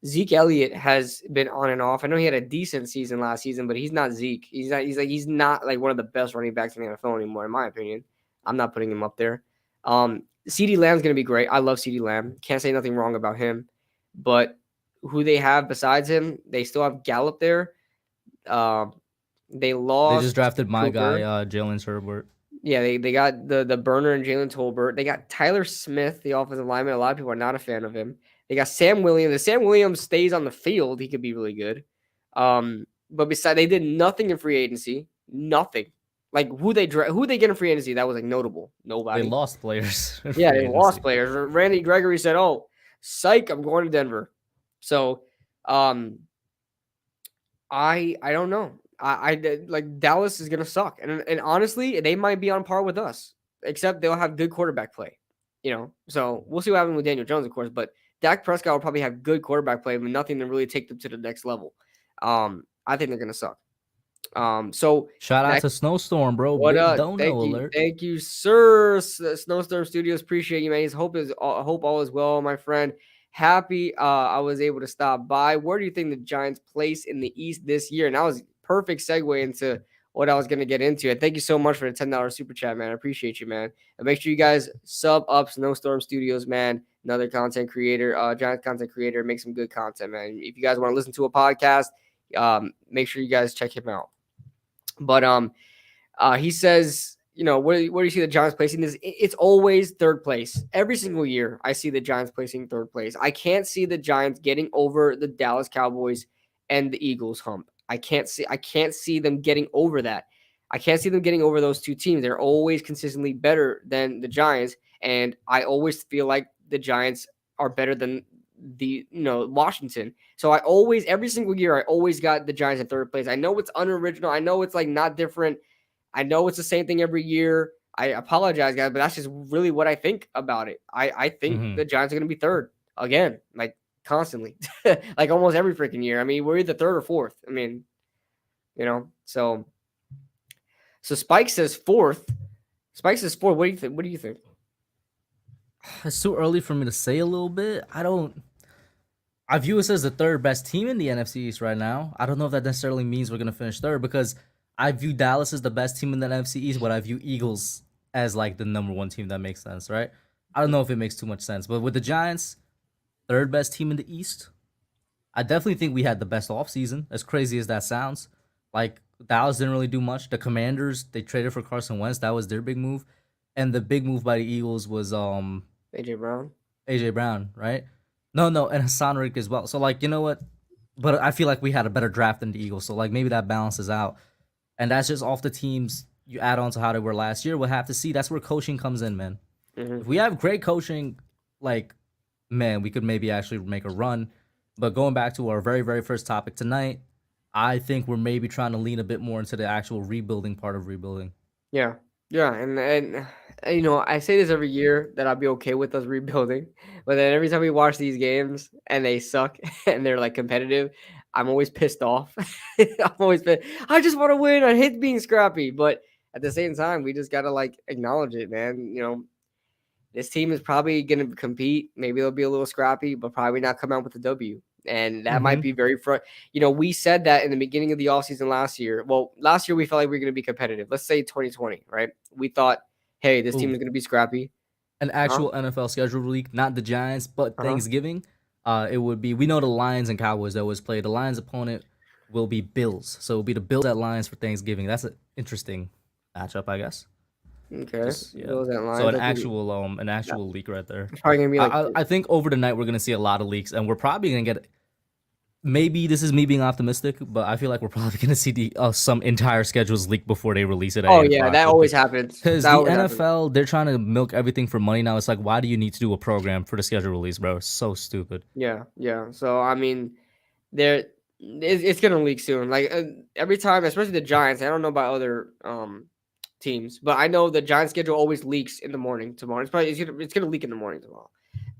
Zeke Elliott has been on and off. I know he had a decent season last season, but he's not Zeke. He's not like one of the best running backs in the NFL anymore, in my opinion. I'm not putting him up there. CeeDee Lamb's going to be great. I love CeeDee Lamb. Can't say nothing wrong about him. But who they have besides him, they still have Gallup there. They lost. They just drafted my guy, Jalen Herbert. Yeah, they got the burner and Jalen Tolbert. They got Tyler Smith, the offensive lineman. A lot of people are not a fan of him. They got Sam Williams. If Sam Williams stays on the field, he could be really good. But besides, they did nothing in free agency. Nothing. Like who they get in free agency that was like notable. Nobody. They lost players. Yeah, they lost players. Randy Gregory said, "Oh, psych, I'm going to Denver." So, I don't know. I like Dallas is gonna suck, and honestly, they might be on par with us, except they'll have good quarterback play. So we'll see what happens with Daniel Jones, of course. But Dak Prescott will probably have good quarterback play, but nothing to really take them to the next level. I think they're gonna suck. So shout out to Snowstorm, bro. What up? Alert. Thank you, sir. Snowstorm Studios, appreciate you, man. Hope all is well, my friend. Happy I was able to stop by. Where do you think the Giants place in the East this year? And that was perfect segue into what I was going to get into. And thank you so much for the $10 super chat, man. I appreciate you, man. And make sure you guys sub up Snowstorm Studios, man. Another content creator, Giants content creator, make some good content, man. If you guys want to listen to a podcast, make sure you guys check him out. But he says, where do you see the Giants placing this? It's always third place. Every single year, I see the Giants placing third place. I can't see the Giants getting over the Dallas Cowboys and the Eagles hump. I can't see them getting over that. I can't see them getting over those two teams. They're always consistently better than the Giants, and I always feel like the Giants are better than the Washington. So every single year I always got the Giants in third place. I know it's unoriginal. I know it's like not different. I know it's the same thing every year. I apologize, guys, but that's just really what I think about it. I think the Giants are going to be third again, like constantly, like almost every freaking year. I mean, we're either third or fourth. I mean, so Spike says fourth. Spike says fourth. What do you think? What do you think? It's too early for me to say a little bit. I view us as the third best team in the NFC East right now. I don't know if that necessarily means we're going to finish third because I view Dallas as the best team in the NFC East, but I view Eagles as like the number one team. That makes sense, right? I don't know if it makes too much sense, but with the Giants, third best team in the East, I definitely think we had the best offseason, as crazy as that sounds. Like, Dallas didn't really do much. The Commanders, they traded for Carson Wentz. That was their big move. And the big move by the Eagles was AJ Brown. AJ Brown, right? No, and Hassan Reddick as well. So like, you know what? But I feel like we had a better draft than the Eagles, so like maybe that balances out. And that's just off the teams you add on to how they were last year. We'll have to see. That's where coaching comes in, man. Hmm. If we have great coaching, like man, we could maybe actually make a run. But going back to our very, very first topic tonight, I think we're maybe trying to lean a bit more into the actual rebuilding part of rebuilding. Yeah, yeah, and I say this every year that I'll be okay with us rebuilding, but then every time we watch these games and they suck and they're like competitive, I'm always pissed off. I'm always pissed. I just want to win. I hate being scrappy, but at the same time, we just gotta like acknowledge it, man. This team is probably going to compete. Maybe they'll be a little scrappy, but probably not come out with a W. And that might Mm-hmm. be very we said that in the beginning of the offseason last year. Well, last year we felt like we were going to be competitive. Let's say 2020, right? We thought, hey, this team Ooh, is going to be scrappy. an Huh? actual NFL schedule week, not the Giants, but Uh huh. Thanksgiving. It would be. We know the Lions and Cowboys that always play. The Lions' opponent will be Bills, so it'll be the Bills at Lions for Thanksgiving. That's an interesting matchup, I guess. Okay. Just yeah. Bills at So lines. That's an that's actual leak right there. probably going to be like, I think over the night we're gonna see a lot of leaks, and we're probably gonna get. Maybe this is me being optimistic, but I feel like we're probably gonna see some entire schedules leak before they release it at oh, 8 yeah, o'clock. that always happens. Because That the always happens. NFL, they're trying to milk everything for money now. It's like, why do you need to do a program for the schedule release, bro? It's so stupid. Yeah. Yeah. So, I mean, there it's gonna leak soon. Like every time, especially the Giants. I don't know about other teams, but I know the Giants schedule always leaks in the morning tomorrow. It's gonna leak in the morning tomorrow,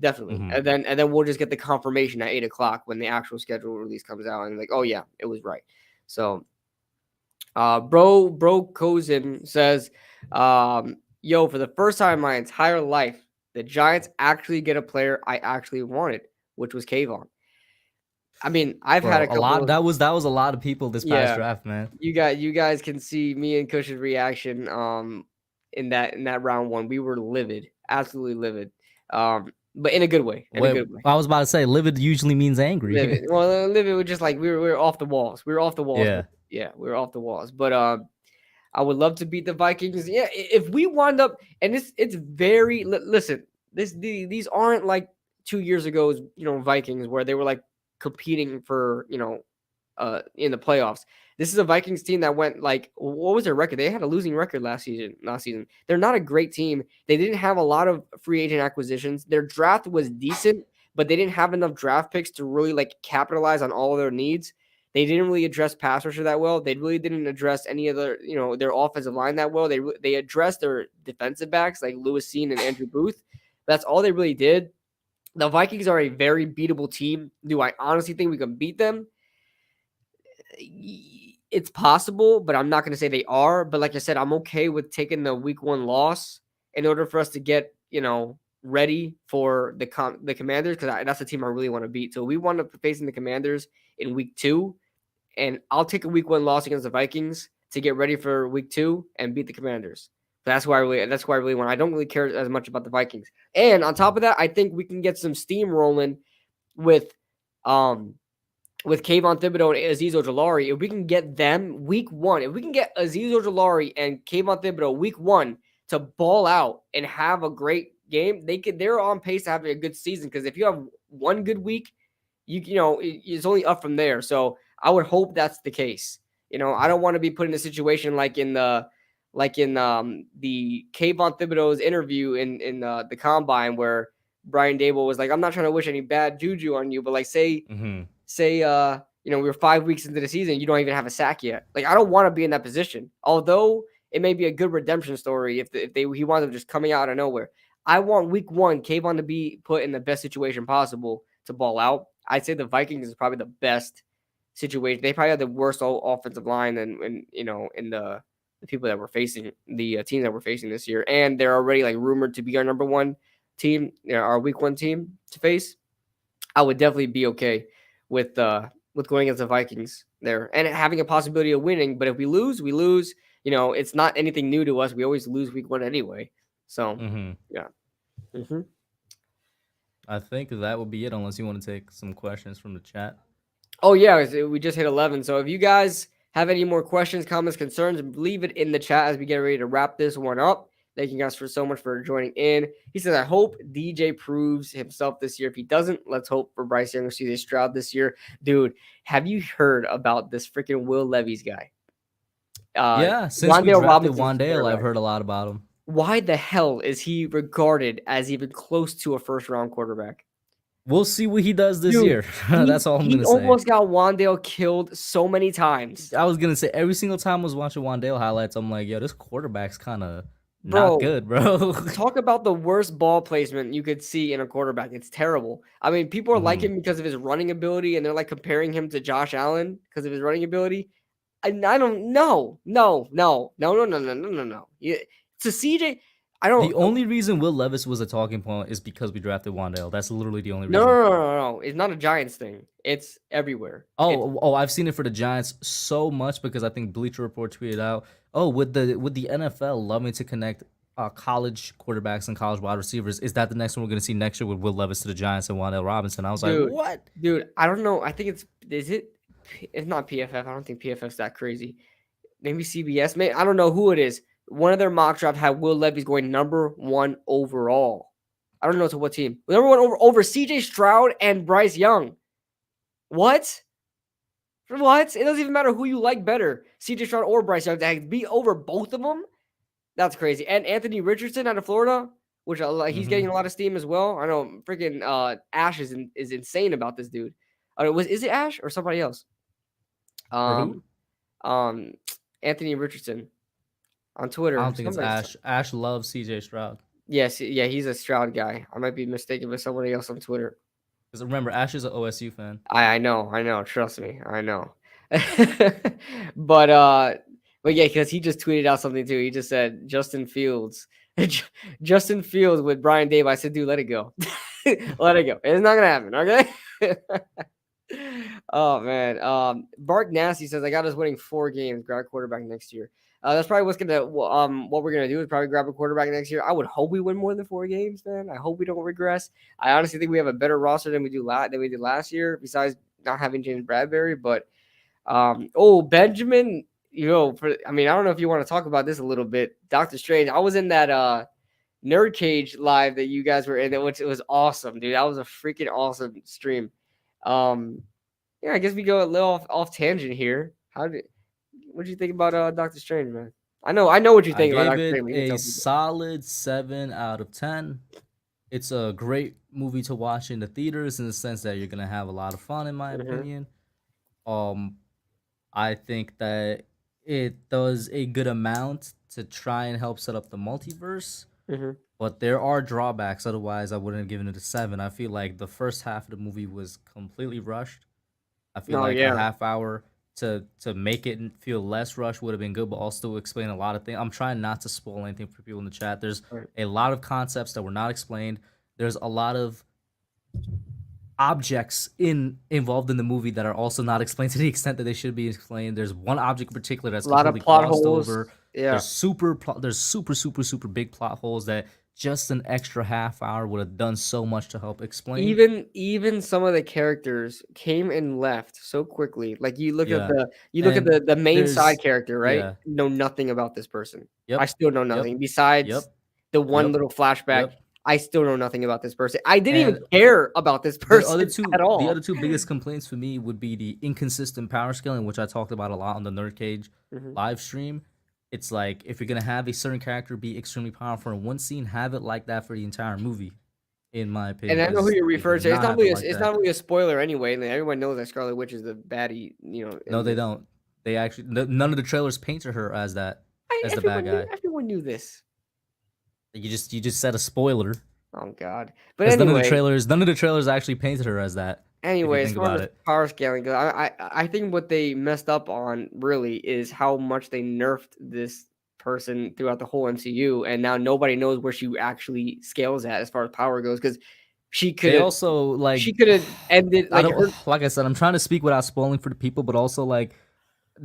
definitely. Hmm. And then we'll just get the confirmation at 8 o'clock when the actual schedule release comes out, and like, oh yeah, it was right. So, bro, Cozen says, yo, for the first time in my entire life, the Giants actually get a player I actually wanted, which was Kayvon. I mean, I've had Bro, a a couple lot. of That was a lot of people this past yeah. draft, man. You guys can see me and Cush's reaction in that round one. We were livid, absolutely livid. But in a good way, in a Wait, good way. I was about to say, livid usually means angry. Livid. Well, livid was just like we were off the walls. We were off the walls. Yeah. Yeah, we were off the walls. But I would love to beat the Vikings. Yeah, if we wind up and it's very listen. These aren't like 2 years ago's Vikings where they were like competing for in the playoffs. This is a Vikings team that went like what was their record? They had a losing record last season. They're not a great team. They didn't have a lot of free agent acquisitions. Their draft was decent, but they didn't have enough draft picks to really like capitalize on all of their needs. They didn't really address pass rusher that well. They really didn't address any of their offensive line that well. They addressed their defensive backs like Lewis Seen and Andrew Booth. That's all they really did. The Vikings are a very beatable team. Do I honestly think we can beat them? It's possible, but I'm not going to say they are. But like I said, I'm okay with taking the week one loss in order for us to get ready for the Commanders because that's the team I really want to beat. So we wind up facing the Commanders in week two, and I'll take a week one loss against the Vikings to get ready for week two and beat the Commanders. That's why I really want. I don't really care as much about the Vikings. And on top of that, I think we can get some steam rolling with um with Kayvon Thibodeau and Azeez Ojulari, if we can get them week one, if we can get Azeez Ojulari and Kayvon Thibodeau week one to ball out and have a great game, they're on pace to having a good season. Because if you have one good week, it's only up from there. So I would hope that's the case. I don't want to be put in a situation like in the Kayvon Thibodeau's interview in the combine where Brian Dable was like, I'm not trying to wish any bad juju on you, but like Hmm. say we're 5 weeks into the season, you don't even have a sack yet. Like I don't want to be in that position. Although it may be a good redemption story if he winds up just coming out of nowhere. I want week one Kayvon to be put in the best situation possible to ball out. I'd say the Vikings is probably the best situation. They probably have the worst offensive line and in the people that we're facing, the teams that we're facing this year, and they're already like rumored to be our number one team, our week one team to face. I would definitely be okay with going against the Vikings there and having a possibility of winning. But if we lose, we lose. It's not anything new to us. We always lose week one anyway. So Hmm. yeah. Hmm. I think that would be it, unless you want to take some questions from the chat. Oh yeah, we just hit 11. So if you guys have any more questions, comments, concerns, leave it in the chat as we get ready to wrap this one up. Thank you guys so much for joining in. He says, I hope DJ proves himself this year. If he doesn't, let's hope for Bryce Young or CJ Stroud this year. Dude, have you heard about this freaking Will Levis guy? Yeah, since we Wan'Dale drafted Robinson's Wan'Dale, I've quarterback. heard a lot about him. Why the hell is he regarded as even close to a first-round quarterback? We'll see what he does this Dude, year. That's all I'm he gonna say. almost got Wan'Dale killed so many times. I was gonna say every single time I was watching Wan'Dale highlights, I'm like, yo, this quarterback's kind of not Bro, good, bro. talk about the worst ball placement you could see in a quarterback. It's terrible. I mean, people are like him because of his running ability, and they're like comparing him to Josh Allen because of his running ability. And I don't know. No. To CJ, I don't. The only reason Will Levis was a talking point is because we drafted Wan'Dale. That's literally the only reason. No. It's not a Giants thing. It's everywhere. I've seen it for the Giants so much because I think Bleacher Report tweeted out, would the NFL loving to connect college quarterbacks and college wide receivers? Is that the next one we're going to see next year with Will Levis to the Giants and Wan'Dale Robinson? I was like, what? Dude, I don't know. I think it's not PFF. I don't think PFF's that crazy. Maybe CBS. Maybe, I don't know who it is. One of their mock drafts had Will Levis going number 1 overall. I don't know to what team. Number 1 over CJ Stroud and Bryce Young. What? What? It doesn't even matter who you like better, CJ Stroud or Bryce Young. To be over both of them? That's crazy. And Anthony Richardson out of Florida, which he's getting a lot of steam as well. I know freaking Ash is insane about this dude. Is it Ash or somebody else? Anthony Richardson on Twitter. I don't think it's Ash. Ash loves CJ Stroud. Yes, yeah, he's a Stroud guy. I might be mistaken with somebody else on Twitter. Because remember, Ash is an OSU fan. I know. Trust me, I know. But yeah, because he just tweeted out something too. He just said Justin Fields with Brian Dave. I said, dude, let it go. Let it go. It's not gonna happen. Okay. Oh man. Bark Nasty says I got us winning 4 games. Grab a quarterback next year. That's probably what we're gonna do is probably grab a quarterback next year. I would hope we win more than 4 games, man. I hope we don't regress. I honestly think we have a better roster than we did last year, besides not having James Bradberry. But Benjamin, I don't know if you want to talk about this a little bit. Doctor Strange. I was in that Nerd Cage live that you guys were in, which it was awesome, dude. That was a freaking awesome stream. Yeah, I guess we go a little off tangent here. What do you think about Doctor Strange, man? I know what you think about Doctor Strange. I gave it a solid 7 out of 10. It's a great movie to watch in the theaters in the sense that you're gonna have a lot of fun, in my opinion. I think that it does a good amount to try and help set up the multiverse. But there are drawbacks. Otherwise, I wouldn't have given it a 7. I feel like the first half of the movie was completely rushed. I feel a half hour to make it feel less rushed would have been good, but also explain a lot of things. I'm trying not to spoil anything for people in the chat. There's a lot of concepts that were not explained. There's a lot of objects involved in the movie that are also not explained to the extent that they should be explained. There's one object in particular that's a lot of plot holes. Over. Yeah. There's super big plot holes that just an extra half hour would have done so much to help explain. Even some of the characters came and left so quickly. Like you look at the main side character, right? Yeah. Know nothing about this person. Yep. I still know nothing besides the one little flashback. I still know nothing about this person. I didn't even care about this person at all. The other two biggest complaints for me would be the inconsistent power scaling, which I talked about a lot on the Nerd Cage live stream. It's like if you're gonna have a certain character be extremely powerful in one scene, have it like that for the entire movie, in my opinion. And I know who you're referring to. It's not really a spoiler anyway. Like, everyone knows that Scarlet Witch is the baddie. No, they don't. They actually none of the trailers painted her as that the bad guy. Everyone knew this. You just said a spoiler. Oh God! But anyway, none of the trailers actually painted her as that. Anyway, as far as power scaling goes, I think what they messed up on really is how much they nerfed this person throughout the whole MCU, and now nobody knows where she actually scales at as far as power goes because she could have ended like I said, I'm trying to speak without spoiling for the people, but also like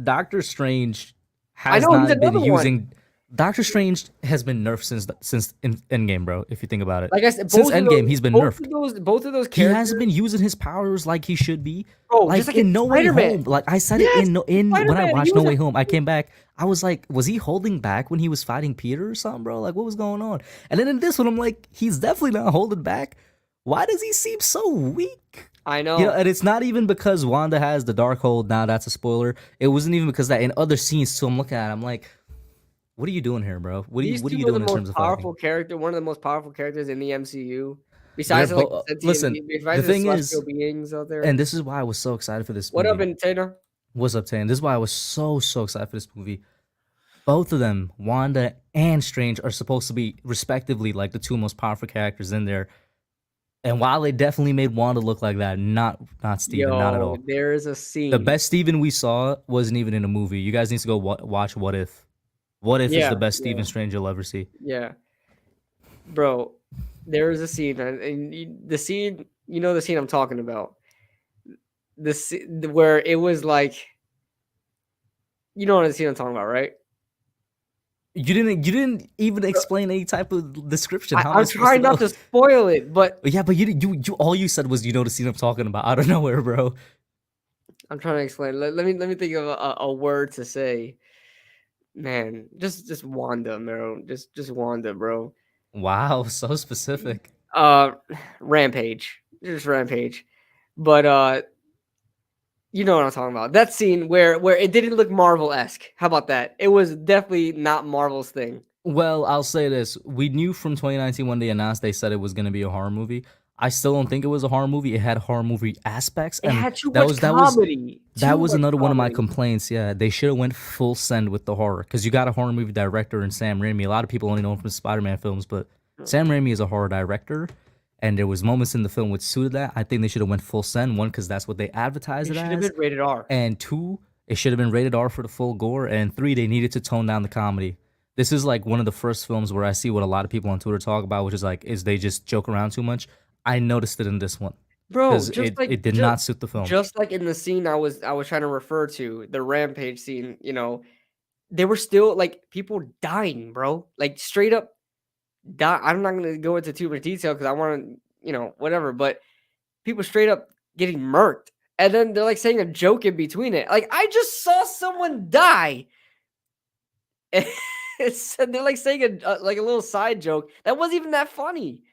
Doctor Strange has not been using. Doctor Strange has been nerfed since Endgame, bro. If you think about it, Like I said, since Endgame, he's been nerfed. both of those He characters, hasn't been using his powers like he should be. bro. Just Like like in in No Way Spider-Man. Home, like I said it Yes, in when I Spider-Man. He watched No was a Way Home, I came back. I was like, was he holding back when he was fighting Peter or something, bro? Like what was going on? And then in this one, I'm like, he's definitely not holding back. Why does he seem so weak? I know. And it's not even because Wanda has the Darkhold. Now that's a spoiler. It wasn't even because that in other scenes too. I'm looking at it, I'm like, what are you doing here, bro? These What are two you are the doing in most terms of fighting? powerful character. One of the most powerful characters in the MCU, They're besides like the both. sentient, Listen, the besides the thing celestial is, beings out there. and this is why I was so excited for this What up, movie. Antenna? What's up, Tan? This is why I was so excited for this movie. Both of them, Wanda and Strange, are supposed to be respectively like the two most powerful characters in there. And while they definitely made Wanda look like that, not Steven, not at Yo, all. there is a The scene. best Steven we saw wasn't even in a movie. You guys need to go watch What If. What If is Yeah, the best yeah, Steven Strange you'll ever see. yeah, bro. There is a scene, the scene. You know the scene I'm talking about. Where it was like, you know what the scene I'm talking about, right? You didn't even explain any type of description. How am I I'm supposed to trying not know? to spoil it, but Yeah, but you all you said was the scene I'm talking about out of nowhere, bro. I'm trying to explain. Let me think of a word to say. Man, just Wanda, bro. Just Wanda, bro. Wow, so specific. Uh, Rampage, just Rampage. But you know what I'm talking about. That scene where it didn't look Marvel-esque. How about that? It was definitely not Marvel's thing. Well, I'll say this. We knew from 2019 when they announced they said it was going to be a horror movie. I still don't think it was a horror movie. It had horror movie aspects, It and had too that much was that was comedy. that Too was much another one of my comedy. complaints. Yeah, they should have went full send with the horror because you got a horror movie director in Sam Raimi. A lot of people only know him from Spider-Man films, but Sam Raimi is a horror director, and there was moments in the film which suited that. I think they should have went full send. One, because that's what they advertised It it should have as, been rated R. and two, it should have been rated R for the full gore, and three, they needed to tone down the comedy. This is like one of the first films where I see what a lot of people on Twitter talk about, which is like, is they just joke around too much. I noticed it in this one Bro, because it did not suit the film. just like in the scene I was trying to refer to, the Rampage scene, they were still like people dying, bro. Like straight up die. I'm not gonna go into too much detail because I want to, whatever, but people straight up getting murked. And then they're like saying a joke in between it. Like, I just saw someone die. They're like saying like a little side joke. That wasn't even that funny.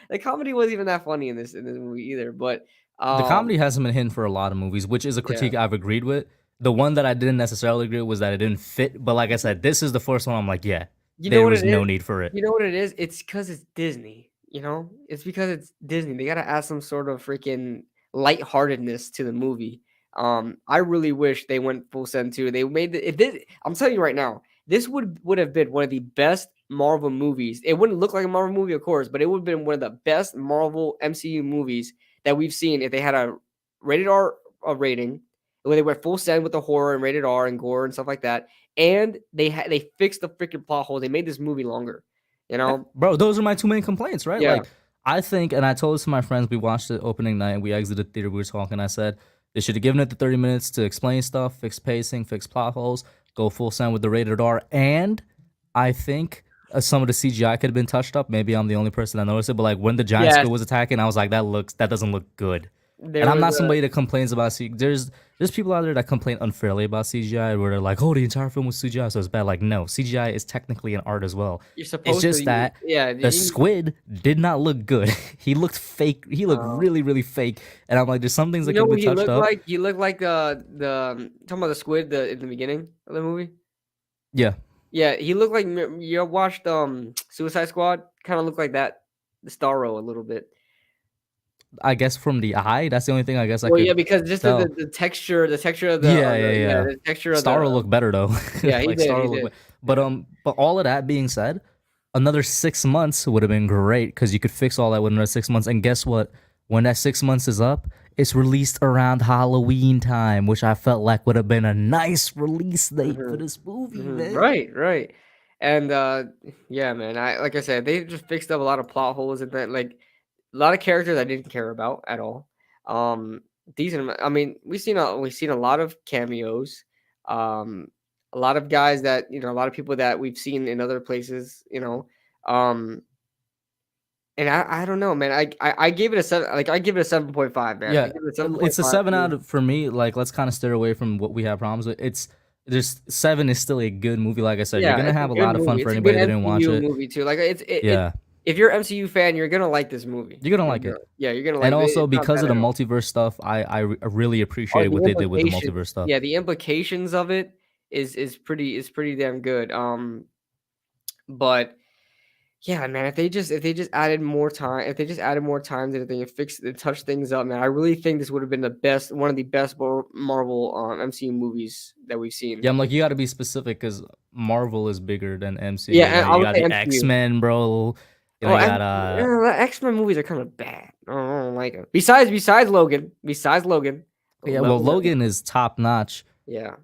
The comedy wasn't even that funny in this movie either. But The comedy hasn't been hidden for a lot of movies, which is a yeah. critique I've agreed with. The one that I didn't necessarily agree with was that it didn't fit. But like I said, this is the first one I'm like, yeah, You know there what was it is? no need for it. You know what it is? It's because it's Disney, It's because it's Disney. They gotta add some sort of freaking lightheartedness to the movie. I really wish they went full send too. They made the if this I'm telling you right now, this would have been one of the best Marvel movies. It wouldn't look like a Marvel movie, of course, but it would have been one of the best Marvel MCU movies that we've seen if they had a rated R rating, where they went full send with the horror and rated R and gore and stuff like that, and they fixed the freaking plot hole. They made this movie longer, you Yeah, know? bro, those are my two main complaints, right? Yeah. Like, I think, and I told this to my friends, we watched the opening night, we exited the theater, we were talking. I said they should have given it the 30 minutes to explain stuff, fix pacing, fix plot holes, go full send with the rated R. And I think some of the CGI could have been touched up. Maybe I'm the only person that noticed it, but like when the giant Yes. squid was attacking, I was like, that doesn't look good. There And I'm was not a somebody that complains about there's people out there that complain unfairly about CGI where they're like, oh, the entire film was CGI, so it's bad. Like, no, CGI is technically an art as well. you're It's supposed to just that yeah, the squid did not look good. He looked fake. He looked uh, really fake. And I'm like, there's some things you that know could have what been he touched looked up. like? He looked like talking about the squid in the beginning of the movie. Yeah, Yeah, he looked like you watched Suicide Squad. Kind of looked like that, the Starro a little bit. I guess from the eye, that's the only thing I guess I Well, yeah, could because just tell. the texture of Yeah, yeah, yeah. the texture of the Starro looked better though. yeah, he Like did, he Starro looked did. better. But Yeah. but all of that being said, another 6 months would have been great because you could fix all that with another 6 months. And guess what? When that 6 months is up, it's released around Halloween time, which I felt like would have been a nice release date for Mhm. this movie, Mhm. man. Right, right. And yeah, man. Like I said, they just fixed up a lot of plot holes in that. Like a lot of characters I didn't care about at all. Um, decent. I mean, we've seen a lot of cameos. Um, a lot of guys that a lot of people that we've seen in other places. Um, and I don't know, man. I gave it a 7. Like I give it a 7.5, man. I Yeah, give it a seven point it's a five. 7 out of for me. Like, let's kind of steer away from what we have problems with. It's there's 7 is still a good movie. Like I said, you're Yeah, gonna it's a have a good lot of fun movie. for It's a good anybody that didn't watch MCU it. movie too. Like it Yeah, if you're an MCU fan, you're gonna like this movie. you're gonna like it. Yeah, you're gonna And like it. also It's not because of bad the at all. multiverse stuff, I really Oh, appreciate the what they did with the implications. multiverse stuff. Yeah, the implications of it is pretty damn good. But yeah, man, if they just added more time, if they just added more time to the thing and fixed and touched things up, man, I really think this would have been one of the best Marvel MCU movies that we've seen. Yeah, I'm like, you got to be specific because Marvel is bigger than MCU. Yeah, You and know, I you would got say the MCU. X-Men, bro. You know, Oh, you got the X-Men movies are kind of bad. I don't like them. Besides Logan, yeah. Well, Logan, Logan is top notch. yeah.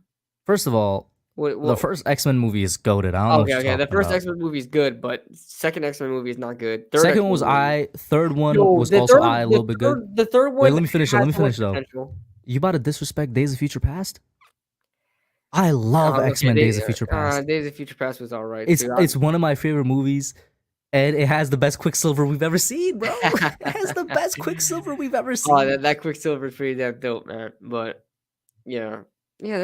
First of all, the What? first X-Men movie is goated. I don't know what Okay, you're okay. The talking first about. X-Men movie is good, but second X-Men movie is not good. Third Second one X-Men was movie. I. Third one Yo, was also I, a little bit good. the third Wait, one let me finish though. had Let me so much finish though. potential. You about to disrespect Days of Future Past? I love Okay, X-Men Days of Future Past. Days of Future Past was all right It's too. it's one of my favorite movies, and it has the best Quicksilver we've ever seen, bro. It has the best Quicksilver we've ever Oh, seen. that Quicksilver is pretty damn dope, man. But yeah, yeah,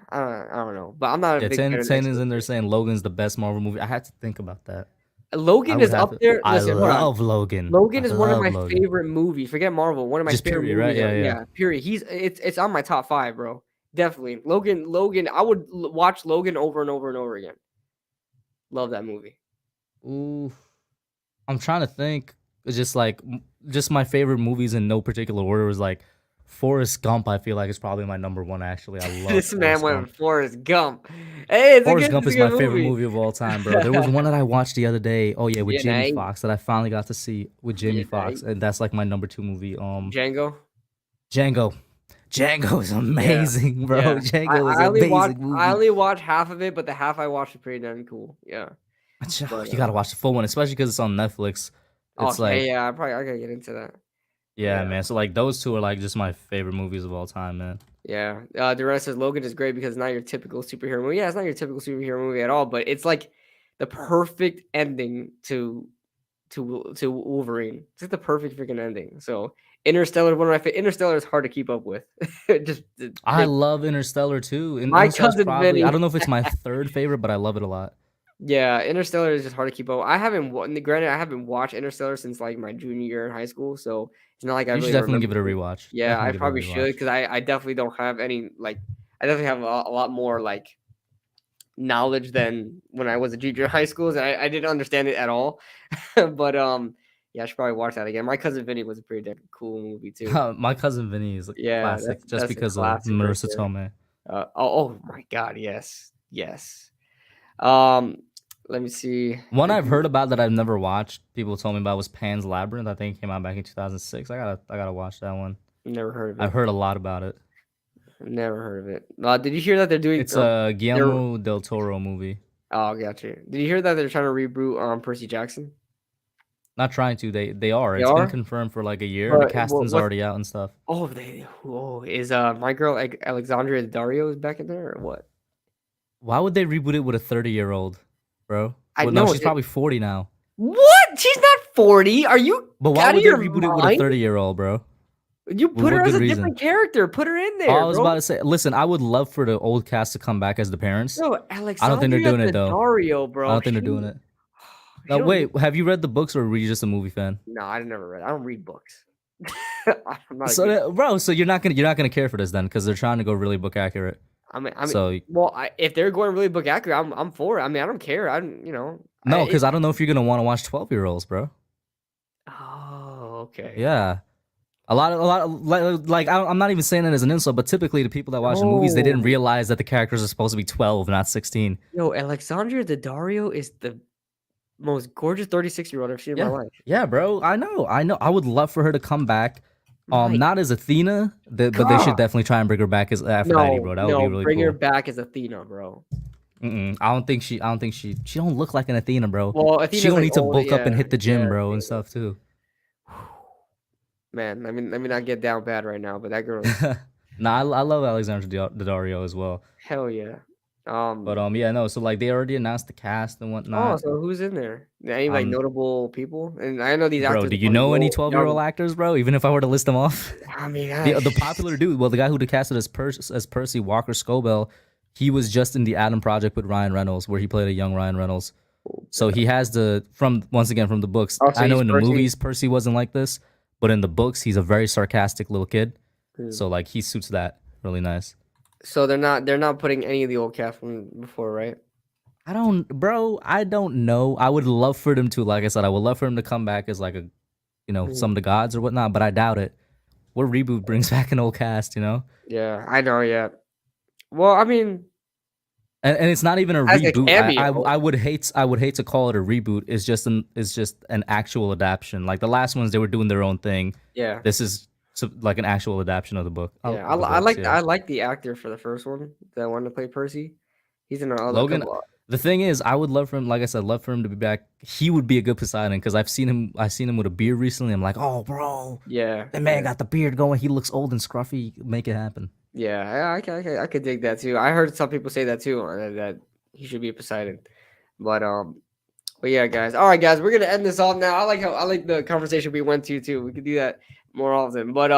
I don't know, but I'm not a Yeah, big fan of 10 is X-Men. in there saying Logan's the best Marvel movie. I had to think about that. I Logan would is have up to. there. I Listen, hold on. love Logan. I Logan is one of love my Logan. favorite movies. Forget Marvel. One of my Just favorite period, right? movies. Yeah, yeah. Yeah, period. It's on my top 5, bro. Definitely. Logan. I would watch Logan over and over and over again. Love that movie. Ooh, I'm trying to think. It's just like just my favorite movies in no particular order was like Forrest Gump. I feel like it's probably my number one. Actually, I love This man Forrest went Gump. with Forrest Gump. Hey, Forrest Gump it's a is my good favorite movie. movie of all time, bro. There was one that I watched the other day. Oh yeah, with Jamie DNA. Foxx that I finally got to see with Jamie Foxx, DNA. and that's like my number 2 movie. Django. Django. Django is Yeah. amazing, bro. Yeah. Django is an amazing I movie. only watched half of it, but the half I watched was pretty damn cool. Yeah. But You gotta watch the full one, especially because it's on Netflix. It's okay, like, yeah, I gotta get into that. yeah, Yeah. man. So like those two are like just my favorite movies of all time, man. Yeah. Durant says Logan is great because it's not your typical superhero movie. Yeah, it's not your typical superhero movie at all, but it's like the perfect ending to Wolverine. It's like the perfect freaking ending. So Interstellar, one of my Interstellar is hard to keep up with. Just I love Interstellar too. And my Interstellar's cousin probably I Vinny. don't know if it's my third favorite, but I love it a lot. Yeah, Interstellar is just hard to keep up. I haven't granted I haven't watched Interstellar since like my junior year in high school, so it's not like I You should really definitely remember give it a it. rewatch. Yeah, I Definitely give it a probably should rewatch. because I definitely don't have any like I definitely have a lot more like knowledge than when I was a junior in high school. And I didn't understand it at all. But yeah, I should probably watch that again. My cousin Vinny was a pretty damn cool movie too. My cousin Vinny is a Yeah, classic just that's a because of classic right Marissa there. Tomei. Oh my god, yes. Yes. Um let me see. One I've heard about that I've never watched, people told me about was Pan's Labyrinth. I think it came out back in 2006. I gotta watch that one. Never heard of I've it. heard a lot about it. Never heard of it. Did you hear that they're doing? It's a They're Guillermo del Toro movie. oh, gotcha. Did you hear that they're trying to reboot Percy Jackson? Not trying to. They are. They It's been are, confirmed for like a year. The but casting's what's already out and stuff. is my girl Alexandria Daddario is back in there or what? Why would they reboot it with a 30-year-old, bro? I Well, no, know. she's probably 40 now. What? She's not 40. Are you But why out of would they your reboot it with a mind? 30-year-old, bro? You With put her what as good a reason? different character. Put her in Oh, there, I was bro. about to say, listen, I would love for the old cast to come back as the parents. No, I don't think they're Alexandria doing it though. Daddario, I bro. don't think they're doing it. She Now, don't. wait, have you read the books or were you just a movie fan? No, I never read. I don't read books. I'm not a So, good. bro, so you're not gonna care for this then because they're trying to go really book accurate. I mean, So well, if they're going really book accurate, I'm for it. I mean, I don't care. I don't, no, because I don't know if you're gonna want to watch 12-year-olds, bro. oh, okay. Yeah, I'm not even saying it as an insult, but typically the people that watch the movies they didn't Oh, realize that the characters are supposed to be 12, not 16. yo, Alexandria Daddario is the most gorgeous 36-year-old I've seen in my Yeah, life. yeah, bro. I know. I would love for her to come back. My Not as Athena, but they should God. definitely try and bring her back as Aphrodite, No, bro. That would be no, really bring her cool. back as Athena, bro. I don't think she don't look like an Athena, bro. Well, She Athena's gonna like need to old, bulk up and yeah, hit the gym, yeah, bro, yeah. and stuff too. Man, let me not get down bad right now, but that girl is Nah, I love Alexandra Daddario as well. hell yeah. Um, Yeah, no. So like they already announced the cast and oh, whatnot. so who's in there? Any like Um, notable people? And I know these bro, actors do are you probably know any real 12-year-old young. actors, bro? Even if I were to list them off, I mean, the popular dude, well, the guy who casted as Percy Walker Scobell, he was just in the Adam Project with Ryan Reynolds, where he played a young Ryan Reynolds. So he has the from once again from the books. oh, so I know he's in the Percy. movies Percy wasn't like this, but in the books he's a very sarcastic little kid. Hmm. So like he suits that really nice. So they're not putting any of the old cast from before, right? I don't know. I would love for them to, like I said, I would love for him to come back as like a, Hmm. some of the gods or whatnot, but I doubt it. What reboot brings back an old cast, you know? Yeah, I know. Yeah. Well, I mean, And it's not even a as a reboot. cameo. I would hate to call it a reboot. It's just an actual adaptation. Like the last ones, they were doing their own thing. Yeah. This is like an actual adaptation of the book Yeah, of the books. Yeah, I like the actor for the first one, the one to play Percy. He's in a Logan. couple. The thing is, I would love for him. Like I said, love for him to be back. He would be a good Poseidon because I've seen him. I've seen him with a beard recently. I'm like, oh, bro, Yeah, that man yeah, got the beard going. He looks old and scruffy. Make it happen. yeah. I could dig that too. I heard some people say that too, that he should be a Poseidon. But but yeah, guys. All right, guys, we're gonna end this off now. I like the conversation we went to too. We could do that more often. But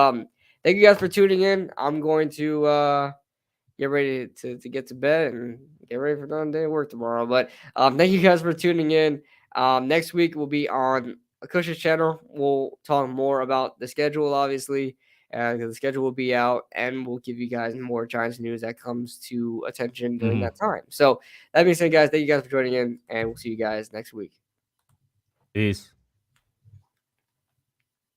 thank you guys for tuning in. I'm going to get ready to get to bed and get ready for another day of work tomorrow. But thank you guys for tuning in. Next week we'll be on Akush's channel. We'll talk more about the schedule, obviously, and the schedule will be out, and we'll give you guys more Giants news that comes to attention during Mm-hmm. that time. So that being said, guys, thank you guys for joining in, and we'll see you guys next week. Peace.